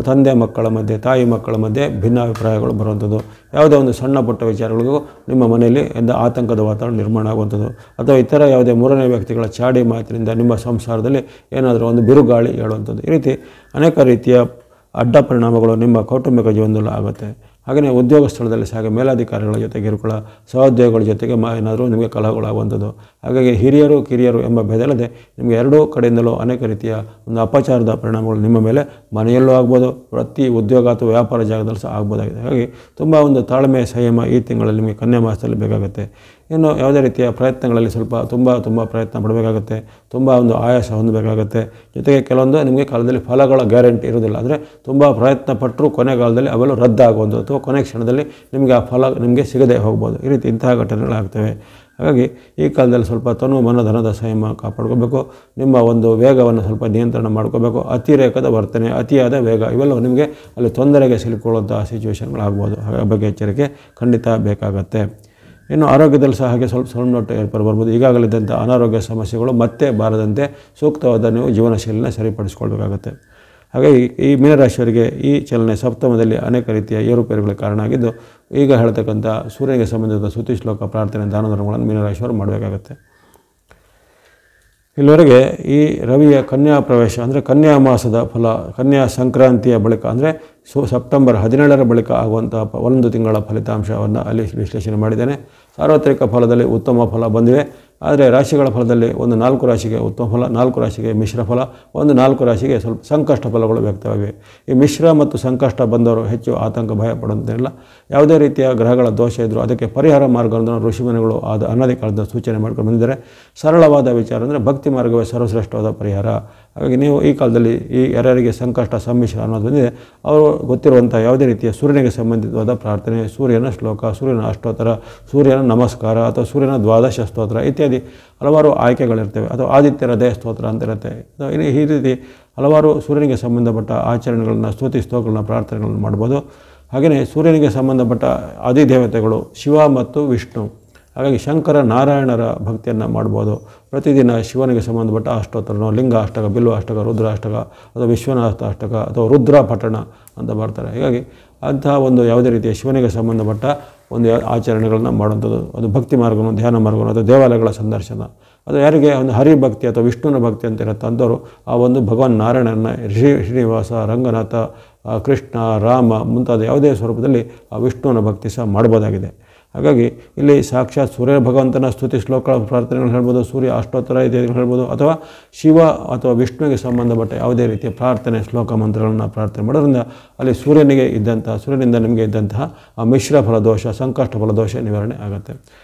ತಂದೆ ಮಕ್ಕಳ ಮಧ್ಯೆ, ತಾಯಿ ಮಕ್ಕಳ ಮಧ್ಯೆ ಭಿನ್ನಾಭಿಪ್ರಾಯಗಳು ಬರುವಂಥದ್ದು, ಯಾವುದೇ ಒಂದು ಸಣ್ಣ ಪುಟ್ಟ ವಿಚಾರಗಳಿಗೂ ನಿಮ್ಮ ಮನೆಯಲ್ಲಿ ಆತಂಕದ ವಾತಾವರಣ ನಿರ್ಮಾಣ ಆಗುವಂಥದ್ದು, ಅಥವಾ ಇತರ ಯಾವುದೇ ಮೂರನೇ ವ್ಯಕ್ತಿಗಳ ಚಾಡಿ ಮಾತಿನಿಂದ ನಿಮ್ಮ ಸಂಸಾರದಲ್ಲಿ ಏನಾದರೂ ಒಂದು ಬಿರುಗಾಳಿ ಹೇಳುವಂಥದ್ದು, ಈ ರೀತಿ ಅನೇಕ ರೀತಿಯ ಅಡ್ಡ ಪರಿಣಾಮಗಳು ನಿಮ್ಮ ಕೌಟುಂಬಿಕ ಜೀವನದಲ್ಲೂ ಆಗುತ್ತೆ. ಹಾಗೆಯೇ ಉದ್ಯೋಗ ಸ್ಥಳದಲ್ಲಿ ಸಹ ಮೇಲಾಧಿಕಾರಿಗಳ ಜೊತೆ ಕಿರುಕುಳ, ಸಹೋದ್ಯೋಗಿಗಳ ಜೊತೆಗೆ ಏನಾದರೂ ನಿಮಗೆ ಕಲಹಗಳಾಗುವಂಥದ್ದು. ಹಾಗಾಗಿ ಹಿರಿಯರು ಕಿರಿಯರು ಎಂಬ ಭೇದಲ್ಲದೆ ನಿಮಗೆ ಎರಡೂ ಕಡೆಯಿಂದಲೂ ಅನೇಕ ರೀತಿಯ ಒಂದು ಅಪಚಾರದ ಪರಿಣಾಮಗಳು ನಿಮ್ಮ ಮೇಲೆ ಮನೆಯಲ್ಲೂ ಆಗ್ಬೋದು, ಪ್ರತಿ ಉದ್ಯೋಗ ಅಥವಾ ವ್ಯಾಪಾರ ಜಾಗದಲ್ಲಿ ಸಹ ಆಗ್ಬೋದಾಗಿದೆ. ಹಾಗಾಗಿ ತುಂಬ ಒಂದು ತಾಳ್ಮೆ, ಸಂಯಮ ಈ ತಿಂಗಳಲ್ಲಿ ನಿಮಗೆ ಕನ್ಯಾ ಮಾಸದಲ್ಲಿ ಬೇಕಾಗುತ್ತೆ. ಇನ್ನು ಯಾವುದೇ ರೀತಿಯ ಪ್ರಯತ್ನಗಳಲ್ಲಿ ತುಂಬ ಪ್ರಯತ್ನ ಪಡಬೇಕಾಗುತ್ತೆ, ತುಂಬ ಒಂದು ಆಯಾಸ ಹೊಂದಬೇಕಾಗುತ್ತೆ. ಜೊತೆಗೆ ಕೆಲವೊಂದು ನಿಮಗೆ ಕಾಲದಲ್ಲಿ ಫಲಗಳ ಗ್ಯಾರಂಟಿ ಇರೋದಿಲ್ಲ. ಅಂದರೆ ತುಂಬ ಪ್ರಯತ್ನ ಪಟ್ಟರೂ ಕೊನೆಗಾಲದಲ್ಲಿ ಅವೆಲ್ಲ ರದ್ದಾಗುವಂಥದ್ದು ಅಥವಾ ಕೊನೆ ಕ್ಷಣದಲ್ಲಿ ನಿಮಗೆ ಆ ಫಲ ನಿಮಗೆ ಸಿಗದೆ ಹೋಗ್ಬೋದು. ಈ ರೀತಿ ಇಂತಹ ಘಟನೆಗಳಾಗ್ತವೆ. ಹಾಗಾಗಿ ಈ ಕಾಲದಲ್ಲಿ ಸ್ವಲ್ಪ ತನು ಮನ ಧನದ ಸಂಯಮ ಕಾಪಾಡ್ಕೋಬೇಕು. ನಿಮ್ಮ ಒಂದು ವೇಗವನ್ನು ಸ್ವಲ್ಪ ನಿಯಂತ್ರಣ ಮಾಡ್ಕೋಬೇಕು. ಅತಿರೇಕದ ವರ್ತನೆ, ಅತಿಯಾದ ವೇಗ ಇವೆಲ್ಲವೂ ನಿಮಗೆ ಅಲ್ಲಿ ತೊಂದರೆಗೆ ಸಿಲುಕೊಳ್ಳುವಂಥ ಸಿಚುವೇಷನ್ಗಳಾಗ್ಬೋದು. ಹಾಗಾಗಿ ಬಗ್ಗೆ ಎಚ್ಚರಿಕೆ ಖಂಡಿತ ಬೇಕಾಗತ್ತೆ. ಇನ್ನು ಆರೋಗ್ಯದಲ್ಲಿ ಸಹ ಹಾಗೆ ಸ್ವಲ್ಪ ಸಣ್ಣೊಟ್ಟು ಏರ್ಪೇರು ಬರ್ಬೋದು. ಈಗಾಗಲಿದ್ದಂಥ ಅನಾರೋಗ್ಯ ಸಮಸ್ಯೆಗಳು ಮತ್ತೆ ಬಾರದಂತೆ ಸೂಕ್ತವಾದ ನೀವು ಜೀವನ ಶೈಲಿನ ಸರಿಪಡಿಸ್ಕೊಳ್ಬೇಕಾಗತ್ತೆ. ಹಾಗಾಗಿ ಈ ಮೀನರಾಶಿಯವರಿಗೆ ಈ ಚಲನೆ ಸಪ್ತಮದಲ್ಲಿ ಅನೇಕ ರೀತಿಯ ಏರುಪೇರುಗಳಿಗೆ ಕಾರಣ ಆಗಿದ್ದು, ಈಗ ಹೇಳ್ತಕ್ಕಂಥ ಸೂರ್ಯನಿಗೆ ಸಂಬಂಧಿಸಿದ ಸ್ತುತಿ ಶ್ಲೋಕ ಪ್ರಾರ್ಥನೆ ದಾನ ಧರ್ಮಗಳನ್ನು ಮೀನರಾಶಿಯವರು ಮಾಡಬೇಕಾಗತ್ತೆ. ಇಲ್ಲಿವರೆಗೆ ಈ ರವಿಯ ಕನ್ಯಾ ಪ್ರವೇಶ ಅಂದರೆ ಕನ್ಯಾ ಮಾಸದ ಫಲ, ಕನ್ಯಾ ಸಂಕ್ರಾಂತಿಯ ಬಳಿಕ ಅಂದರೆ ಸೆಪ್ಟೆಂಬರ್ 17ರ ಬಳಿಕ ಆಗುವಂಥ 1 ತಿಂಗಳ ಫಲಿತಾಂಶವನ್ನು ಅಲ್ಲಿ ವಿಶ್ಲೇಷಣೆ ಮಾಡಿದ್ದೇನೆ. ಸಾರ್ವತ್ರಿಕ ಫಲದಲ್ಲಿ ಉತ್ತಮ ಫಲ ಬಂದಿವೆ. ಆದರೆ ರಾಶಿಗಳ ಫಲದಲ್ಲಿ ಒಂದು 4 ರಾಶಿಗೆ ಉತ್ತಮ ಫಲ, 4 ರಾಶಿಗೆ ಮಿಶ್ರ ಫಲ, ಒಂದು 4 ರಾಶಿಗೆ ಸ್ವಲ್ಪ ಸಂಕಷ್ಟ ಫಲಗಳು ವ್ಯಕ್ತವಾಗಿವೆ. ಈ ಮಿಶ್ರ ಮತ್ತು ಸಂಕಷ್ಟ ಬಂದವರು ಹೆಚ್ಚು ಆತಂಕ ಭಯ ಪಡುವಂತಿಲ್ಲ. ಯಾವುದೇ ರೀತಿಯ ಗ್ರಹಗಳ ದೋಷ ಇದ್ದರೂ ಅದಕ್ಕೆ ಪರಿಹಾರ ಮಾರ್ಗವನ್ನು ಋಷಿಮುನಿಗಳು ಅನಾದಿ ಕಾಲದ ಸೂಚನೆ ಮಾಡ್ಕೊಂಡು ಬಂದಿದ್ದಾರೆ. ಸರಳವಾದ ವಿಚಾರ ಅಂದರೆ ಭಕ್ತಿ ಮಾರ್ಗವೇ ಸರ್ವಶ್ರೇಷ್ಠವಾದ ಪರಿಹಾರ. ಹಾಗಾಗಿ ನೀವು ಈ ಕಾಲದಲ್ಲಿ ಈ ಯಾರ್ಯಾರಿಗೆ ಸಂಕಷ್ಟ ಸಮ್ಮಿಶ್ರ ಅನ್ನೋದು ಬಂದಿದೆ ಅವರು ಗೊತ್ತಿರುವಂಥ ಯಾವುದೇ ರೀತಿಯ ಸೂರ್ಯನಿಗೆ ಸಂಬಂಧಿತವಾದ ಪ್ರಾರ್ಥನೆ, ಸೂರ್ಯನ ಶ್ಲೋಕ, ಸೂರ್ಯನ ಅಷ್ಟೋತ್ತರ, ಸೂರ್ಯನ ನಮಸ್ಕಾರ ಅಥವಾ ಸೂರ್ಯನ ದ್ವಾದಶ ಸ್ತೋತ್ರ ಇತ್ಯಾದಿ ಹಲವಾರು ಆಯ್ಕೆಗಳಿರ್ತವೆ. ಅಥವಾ ಆದಿತ್ಯ ಹೃದಯ ಸ್ತೋತ್ರ ಅಂತ ಇರುತ್ತೆ. ಈ ರೀತಿ ಹಲವಾರು ಸೂರ್ಯನಿಗೆ ಸಂಬಂಧಪಟ್ಟ ಆಚರಣೆಗಳನ್ನು, ಸ್ತುತಿ ಸ್ತೋತ್ರಗಳನ್ನ, ಪ್ರಾರ್ಥನೆಗಳನ್ನು ಮಾಡ್ಬೋದು. ಹಾಗೆಯೇ ಸೂರ್ಯನಿಗೆ ಸಂಬಂಧಪಟ್ಟ ಅಧಿದೇವತೆಗಳು ಶಿವ ಮತ್ತು ವಿಷ್ಣು. ಹಾಗಾಗಿ ಶಂಕರ ನಾರಾಯಣರ ಭಕ್ತಿಯನ್ನು ಮಾಡ್ಬೋದು. ಪ್ರತಿದಿನ ಶಿವನಿಗೆ ಸಂಬಂಧಪಟ್ಟ ಅಷ್ಟೋತ್ತರನೋ, ಲಿಂಗ ಅಷ್ಟಕ, ಬಿಲ್ವ ಅಷ್ಟಕ, ರುದ್ರ ಅಷ್ಟಕ ಅಥವಾ ವಿಶ್ವನಾಥ ಅಷ್ಟಕ ಅಥವಾ ರುದ್ರ ಪಠಣ ಅಂತ ಬರ್ತಾರೆ. ಹೀಗಾಗಿ ಅಂತಹ ಒಂದು ಯಾವುದೇ ರೀತಿಯ ಶಿವನಿಗೆ ಸಂಬಂಧಪಟ್ಟ ಒಂದು ಆಚರಣೆಗಳನ್ನು ಮಾಡುವಂಥದ್ದು, ಅದು ಭಕ್ತಿ ಮಾರ್ಗನೋ, ಧ್ಯಾನ ಮಾರ್ಗನೋ ಅಥವಾ ದೇವಾಲಯಗಳ ಸಂದರ್ಶನ, ಅದು ಯಾರಿಗೆ ಒಂದು ಹರಿಭಕ್ತಿ ಅಥವಾ ವಿಷ್ಣುವಿನ ಭಕ್ತಿ ಅಂತ ಇರುತ್ತೆ ಅಂಥವ್ರು ಆ ಒಂದು ಭಗವಾನ್ ನಾರಾಯಣನ ಶ್ರೀನಿವಾಸ, ರಂಗನಾಥ, ಕೃಷ್ಣ, ರಾಮ ಮುಂತಾದ ಯಾವುದೇ ಸ್ವರೂಪದಲ್ಲಿ ಆ ವಿಷ್ಣುವಿನ ಭಕ್ತಿ ಸಹ ಮಾಡ್ಬೋದಾಗಿದೆ. ಹಾಗಾಗಿ ಇಲ್ಲಿ ಸಾಕ್ಷಾತ್ ಸೂರ್ಯ ಭಗವಂತನ ಸ್ತುತಿ ಶ್ಲೋಕ ಪ್ರಾರ್ಥನೆಗಳು ಹೇಳ್ಬೋದು, ಸೂರ್ಯ ಅಷ್ಟೋತ್ತರ ಇತ್ಯಾದಿಗಳು ಹೇಳ್ಬೋದು, ಅಥವಾ ಶಿವ ಅಥವಾ ವಿಷ್ಣುವಿಗೆ ಸಂಬಂಧಪಟ್ಟ ಯಾವುದೇ ರೀತಿಯ ಪ್ರಾರ್ಥನೆ, ಶ್ಲೋಕ ಮಂತ್ರಗಳನ್ನು ಪ್ರಾರ್ಥನೆ ಮಾಡೋದ್ರಿಂದ ಅಲ್ಲಿ ಸೂರ್ಯನಿಂದ ನಿಮಗೆ ಇದ್ದಂತಹ ಆ ಮಿಶ್ರ ಫಲದೋಷ, ಸಂಕಷ್ಟ ಫಲದೋಷ ನಿವಾರಣೆ ಆಗುತ್ತೆ.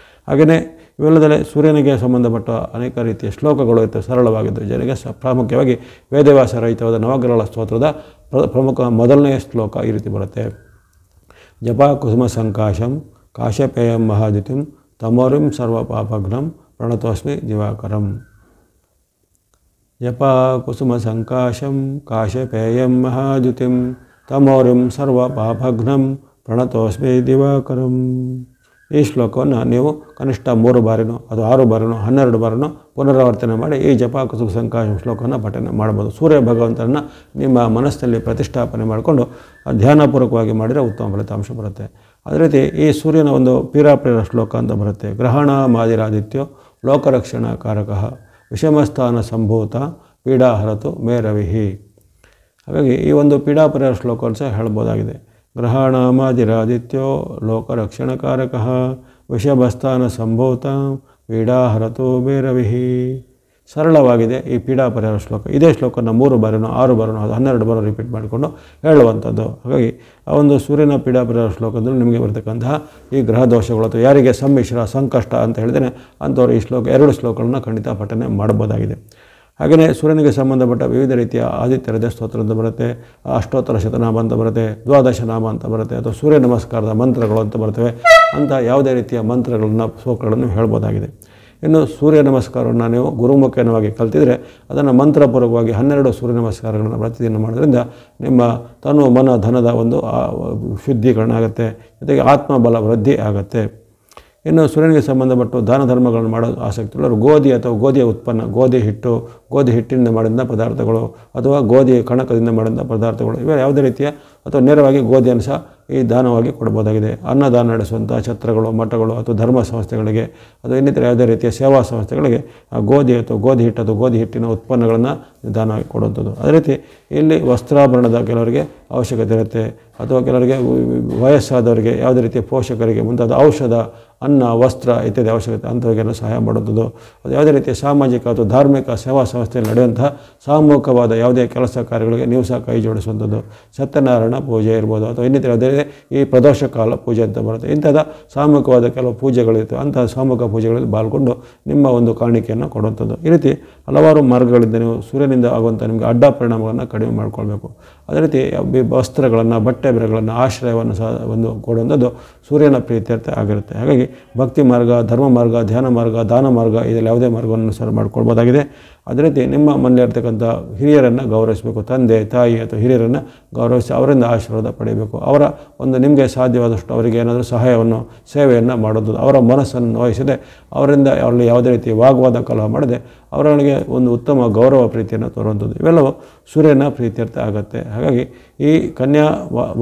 ಹಾಗೆಯೇ ಇವೆಲ್ಲದಲ್ಲೇ ಸೂರ್ಯನಿಗೆ ಸಂಬಂಧಪಟ್ಟ ಅನೇಕ ರೀತಿಯ ಶ್ಲೋಕಗಳು ಇರ್ತವೆ, ಸರಳವಾಗಿದ್ದು ಜನರಿಗೆ ಪ್ರಾಮುಖ್ಯವಾಗಿ ವೇದವ್ಯಾಸ ರಹಿತವಾದ ನವಗ್ರಹಗಳ ಸ್ತೋತ್ರದ ಪ್ರಮುಖ ಮೊದಲನೆಯ ಶ್ಲೋಕ ಈ ರೀತಿ ಬರುತ್ತೆ. ಜಪಾ ಕುಸುಮ ಸಂಕಾಶಂ ಕಾಶಪೇಯಂ ಮಹಾದ್ಯುತಿಂ ತಮೋರಿಂ ಸರ್ವ ಪಾಪಘ್ನಂ ಪ್ರಣತೋಸ್ಮಿ ದಿವಾಕರಂ. ಜಪಾ ಕುಸುಮ ಸಂಕಾಶಂ ಕಾಶಪೇಯಂ ಮಹಾದ್ಯುತಿಂ ತಮೋರಿಂ ಸರ್ವ ಪಾಪಘ್ನಂ ಪ್ರಣತೋಸ್ಮಿ ದಿವಾಕರಂ. ಈ ಶ್ಲೋಕವನ್ನು ನೀವು ಕನಿಷ್ಠ 3 ಬಾರಿನೋ ಅದು 6 ಬಾರಿನೋ 12 ಬಾರಿನೋ ಪುನರಾವರ್ತನೆ ಮಾಡಿ ಈ ಜಪ ಕುಸುಮ ಸಂಕಾಶ ಶ್ಲೋಕವನ್ನು ಪಠನೆ ಮಾಡ್ಬೋದು. ಸೂರ್ಯ ಭಗವಂತನನ್ನು ನಿಮ್ಮ ಮನಸ್ಸಿನಲ್ಲಿ ಪ್ರತಿಷ್ಠಾಪನೆ ಮಾಡಿಕೊಂಡು ಧ್ಯಾನಪೂರ್ವಕವಾಗಿ ಮಾಡಿದರೆ ಉತ್ತಮ ಫಲಿತಾಂಶ ಬರುತ್ತೆ. ಅದೇ ರೀತಿ ಈ ಸೂರ್ಯನ ಒಂದು ಪೀರಾಪ್ರಿಯ ಶ್ಲೋಕ ಅಂತ ಬರುತ್ತೆ. ಗ್ರಹಣ ಮಾದಿರಾದಿತ್ಯೋ ಲೋಕರಕ್ಷಣ ಕಾರಕಃ ವಿಷಮಸ್ಥಾನ ಸಂಭೂತ ಪೀಡಾಹರತು ಮೇ ರವಿಹಿ. ಹಾಗಾಗಿ ಈ ಒಂದು ಪೀಡಾಪರಿಹಾರ ಶ್ಲೋಕವನ್ನು ಸಹ ಹೇಳ್ಬೋದಾಗಿದೆ. ಗ್ರಹಣ ಮಾದಿರಾದಿತ್ಯೋ ಲೋಕರಕ್ಷಣಕಾರಕಃ ವಿಷಮಸ್ಥಾನ ಸಂಭೂತ ಪೀಡಾಹರತು ಮೇ ರವಿಹಿ. ಸರಳವಾಗಿದೆ ಈ ಪೀಡಾಪರಿಹಾರ ಶ್ಲೋಕ. ಇದೇ ಶ್ಲೋಕನ 3 ಬಾರಿನೋ 6 ಬಾರಿನೋ 12 ಬಾರಿ ರಿಪೀಟ್ ಮಾಡಿಕೊಂಡು ಹೇಳುವಂಥದ್ದು. ಹಾಗಾಗಿ ಆ ಒಂದು ಸೂರ್ಯನ ಪೀಡಾಪರಿಹಾರ ಶ್ಲೋಕದಲ್ಲಿ ನಿಮಗೆ ಬರ್ತಕ್ಕಂತಹ ಈ ಗ್ರಹ ದೋಷಗಳು ಅಥವಾ ಯಾರಿಗೆ ಸಮ್ಮಿಶ್ರ ಸಂಕಷ್ಟ ಅಂತ ಹೇಳಿದರೆ ಅಂಥವ್ರು ಈ 2 ಶ್ಲೋಕಗಳನ್ನು ಖಂಡಿತ ಪಠನೆ ಮಾಡಬಹುದಾಗಿದೆ. ಹಾಗೆಯೇ ಸೂರ್ಯನಿಗೆ ಸಂಬಂಧಪಟ್ಟ ವಿವಿಧ ರೀತಿಯ ಆದಿತ್ಯ ಹೃದಯ ಸ್ತೋತ್ರ ಅಂತ ಬರುತ್ತೆ, ಅಷ್ಟೋತ್ತರ ಶತನಾಮ ಅಂತ ಬರುತ್ತೆ, ದ್ವಾದಶನಾಮ ಅಂತ ಬರುತ್ತೆ, ಅಥವಾ ಸೂರ್ಯ ನಮಸ್ಕಾರದ ಮಂತ್ರಗಳು ಅಂತ ಬರ್ತವೆ. ಅಂಥ ಯಾವುದೇ ರೀತಿಯ ಮಂತ್ರಗಳನ್ನು ಶ್ಲೋಕಗಳನ್ನು ಹೇಳ್ಬೋದಾಗಿದೆ. ಇನ್ನು ಸೂರ್ಯ ನಮಸ್ಕಾರವನ್ನು ನೀವು ಗುರುಮುಖೇನವಾಗಿ ಕಲ್ತಿದ್ರೆ ಅದನ್ನು ಮಂತ್ರಪೂರ್ವಕವಾಗಿ 12 ಸೂರ್ಯ ನಮಸ್ಕಾರಗಳನ್ನು ಪ್ರತಿದಿನ ಮಾಡೋದ್ರಿಂದ ನಿಮ್ಮ ತನು ಮನ ಧನದ ಒಂದು ಶುದ್ಧೀಕರಣ ಆಗುತ್ತೆ, ಜೊತೆಗೆ ಆತ್ಮಬಲ ವೃದ್ಧಿ ಆಗುತ್ತೆ. ಇನ್ನು ಸೂರ್ಯನಿಗೆ ಸಂಬಂಧಪಟ್ಟು ದಾನ ಧರ್ಮಗಳನ್ನು ಮಾಡೋ ಆಸಕ್ತಿ ಉಳ್ಳವರು ಗೋಧಿ ಅಥವಾ ಗೋಧಿಯ ಉತ್ಪನ್ನ, ಗೋಧಿ ಹಿಟ್ಟಿನಿಂದ ಮಾಡಿದ ಪದಾರ್ಥಗಳು ಅಥವಾ ಗೋಧಿ ಕಣಕದಿಂದ ಮಾಡಿದ ಪದಾರ್ಥಗಳು ಇವೆ ಯಾವುದೇ ರೀತಿಯ ಅಥವಾ ನೇರವಾಗಿ ಗೋಧಿಯನ್ನು ಸಹ ಈ ದಾನವಾಗಿ ಕೊಡಬಹುದಾಗಿದೆ. ಅನ್ನದಾನ ನಡೆಸುವಂಥ ಛತ್ರಗಳು, ಮಠಗಳು ಅಥವಾ ಧರ್ಮ ಸಂಸ್ಥೆಗಳಿಗೆ ಅಥವಾ ಇನ್ನಿತರ ಯಾವುದೇ ರೀತಿಯ ಸೇವಾ ಸಂಸ್ಥೆಗಳಿಗೆ ಆ ಗೋಧಿ ಅಥವಾ ಗೋಧಿ ಹಿಟ್ಟು ಅಥವಾ ಗೋಧಿ ಹಿಟ್ಟಿನ ಉತ್ಪನ್ನಗಳನ್ನು ದಾನವಾಗಿ ಕೊಡುವಂಥದ್ದು. ಅದೇ ರೀತಿ ಇಲ್ಲಿ ವಸ್ತ್ರಾಭರಣದ ಕೆಲವರಿಗೆ ಅವಶ್ಯಕತೆ ಇರುತ್ತೆ, ಅಥವಾ ಕೆಲವರಿಗೆ ವಯಸ್ಸಾದವರಿಗೆ ಯಾವುದೇ ರೀತಿಯ ಪೋಷಕರಿಗೆ ಮುಂತಾದ ಔಷಧ, ಅನ್ನ, ವಸ್ತ್ರ ಇತ್ಯಾದಿ ಅವಶ್ಯಕತೆ ಅಂಥವರಿಗೆಲ್ಲ ಸಹಾಯ ಮಾಡುವಂಥದ್ದು. ಅದು ಯಾವುದೇ ರೀತಿಯ ಸಾಮಾಜಿಕ ಅಥವಾ ಧಾರ್ಮಿಕ ಸೇವಾ ಸಂಸ್ಥೆಯಲ್ಲಿ ನಡೆಯುವಂತಹ ಸಾಮೂಹಿಕವಾದ ಯಾವುದೇ ಕೆಲಸ ಕಾರ್ಯಗಳಿಗೆ ನೀವು ಸಹ ಕೈ ಜೋಡಿಸುವಂಥದ್ದು. ಸತ್ಯನಾರಾಯಣ ಪೂಜೆ ಇರ್ಬೋದು ಅಥವಾ ಇನ್ನಿತರ ಯಾವುದೇ ಈ ಪ್ರದೋಷ ಕಾಲ ಪೂಜೆ ಅಂತ ಬರುತ್ತೆ. ಇಂಥದ ಸಾಮೂಹಿಕವಾದ ಕೆಲವು ಪೂಜೆಗಳಿರ್ತವೆ. ಅಂತಹ ಸಾಮೂಹಿಕ ಪೂಜೆಗಳಲ್ಲಿ ಪಾಲ್ಗೊಂಡು ನಿಮ್ಮ ಒಂದು ಕಾಣಿಕೆಯನ್ನು ಕೊಡುವಂಥದ್ದು. ಈ ರೀತಿ ಹಲವಾರು ಮಾರ್ಗಗಳಿಂದ ನೀವು ಸೂರ್ಯನಿಂದ ಆಗುವಂಥ ನಿಮಗೆ ಅಡ್ಡ ಪರಿಣಾಮಗಳನ್ನು ಕಡಿಮೆ ಮಾಡಿಕೊಳ್ಬೇಕು. ಅದೇ ರೀತಿ ವಸ್ತ್ರಗಳನ್ನು, ಬಟ್ಟೆ ಬೆರೆಗಳನ್ನು, ಆಶ್ರಯವನ್ನು ಸಹ ಒಂದು ಕೊಡುವಂಥದ್ದು ಸೂರ್ಯನ ಪ್ರೀತ್ಯರ್ಥ ಆಗಿರುತ್ತೆ. ಹಾಗಾಗಿ ಭಕ್ತಿ ಮಾರ್ಗ, ಧರ್ಮ ಮಾರ್ಗ, ಧ್ಯಾನ ಮಾರ್ಗ, ದಾನ ಮಾರ್ಗ ಇದರಲ್ಲಿ ಯಾವುದೇ ಮಾರ್ಗವನ್ನು ಸಹ ಮಾಡ್ಕೊಳ್ಬೋದಾಗಿದೆ. ಅದೇ ರೀತಿ ನಿಮ್ಮ ಮನೆಯಲ್ಲಿರ್ತಕ್ಕಂಥ ಹಿರಿಯರನ್ನು ಗೌರವಿಸಬೇಕು. ತಂದೆ, ತಾಯಿ ಅಥವಾ ಹಿರಿಯರನ್ನು ಗೌರವಿಸಿ ಅವರಿಂದ ಆಶೀರ್ವಾದ ಪಡೆಯಬೇಕು. ಅವರ ಒಂದು ನಿಮಗೆ ಸಾಧ್ಯವಾದಷ್ಟು ಅವರಿಗೆ ಏನಾದರೂ ಸಹಾಯವನ್ನು, ಸೇವೆಯನ್ನು ಮಾಡೋದು, ಅವರ ಮನಸ್ಸನ್ನು ನೋಯಿಸದೆ ಅವರಿಂದ ಅವರಲ್ಲಿ ಯಾವುದೇ ರೀತಿ ವಾಗ್ವಾದ ಕಲಹ ಮಾಡದೆ ಅವರಿಗೆ ಒಂದು ಉತ್ತಮ ಗೌರವ ಪ್ರೀತಿಯನ್ನು ತೋರುವಂಥದ್ದು. ಇವೆಲ್ಲವೂ ಸೂರ್ಯನ ಪ್ರೀತ್ಯರ್ಥ ಆಗುತ್ತೆ. ಹಾಗಾಗಿ ಈ ಕನ್ಯಾ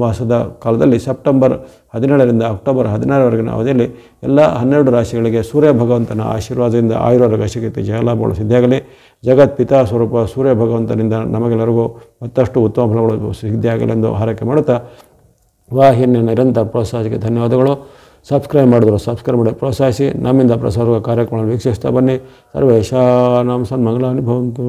ಮಾಸದ ಕಾಲದಲ್ಲಿ ಸೆಪ್ಟೆಂಬರ್ 17ರಿಂದ ಅಕ್ಟೋಬರ್ 16ರವರೆಗಿನ ಅವಧಿಯಲ್ಲಿ ಎಲ್ಲ 12 ರಾಶಿಗಳಿಗೆ ಸೂರ್ಯ ಭಗವಂತನ ಆಶೀರ್ವಾದದಿಂದ ಆಯುರಾರೋಗ್ಯ ಸಿಗುತ್ತೆ, ಜಯಲಾಭಗಳು ಸಿದ್ಧಿಯಾಗಲಿ. ಜಗತ್ ಪಿತಾ ಸ್ವರೂಪ ಸೂರ್ಯ ಭಗವಂತನಿಂದ ನಮಗೆಲ್ಲರಿಗೂ ಮತ್ತಷ್ಟು ಉತ್ತಮ ಫಲಗಳು ಸಿದ್ಧಿಯಾಗಲಿ ಎಂದು ಹಾರೈಕೆ ಮಾಡುತ್ತಾ ವಾಹಿನಿಯ ನಿರಂತರ ಪ್ರೋತ್ಸಾಹಕ್ಕೆ ಧನ್ಯವಾದಗಳು. ಸಬ್ಸ್ಕ್ರೈಬ್ ಮಾಡಿದ್ರು ಸಬ್ಸ್ಕ್ರೈಬ್ ಮಾಡಿ ಪ್ರೋತ್ಸಾಹಿಸಿ. ನಮ್ಮಿಂದ ಪ್ರಸಾರ ಕಾರ್ಯಕ್ರಮಗಳನ್ನು ವೀಕ್ಷಿಸ್ತಾ ಬನ್ನಿ. ಸರ್ವೇಶಾನಾಂ ಸನ್ಮಂಗಲಾನಿ ಭವಂತು.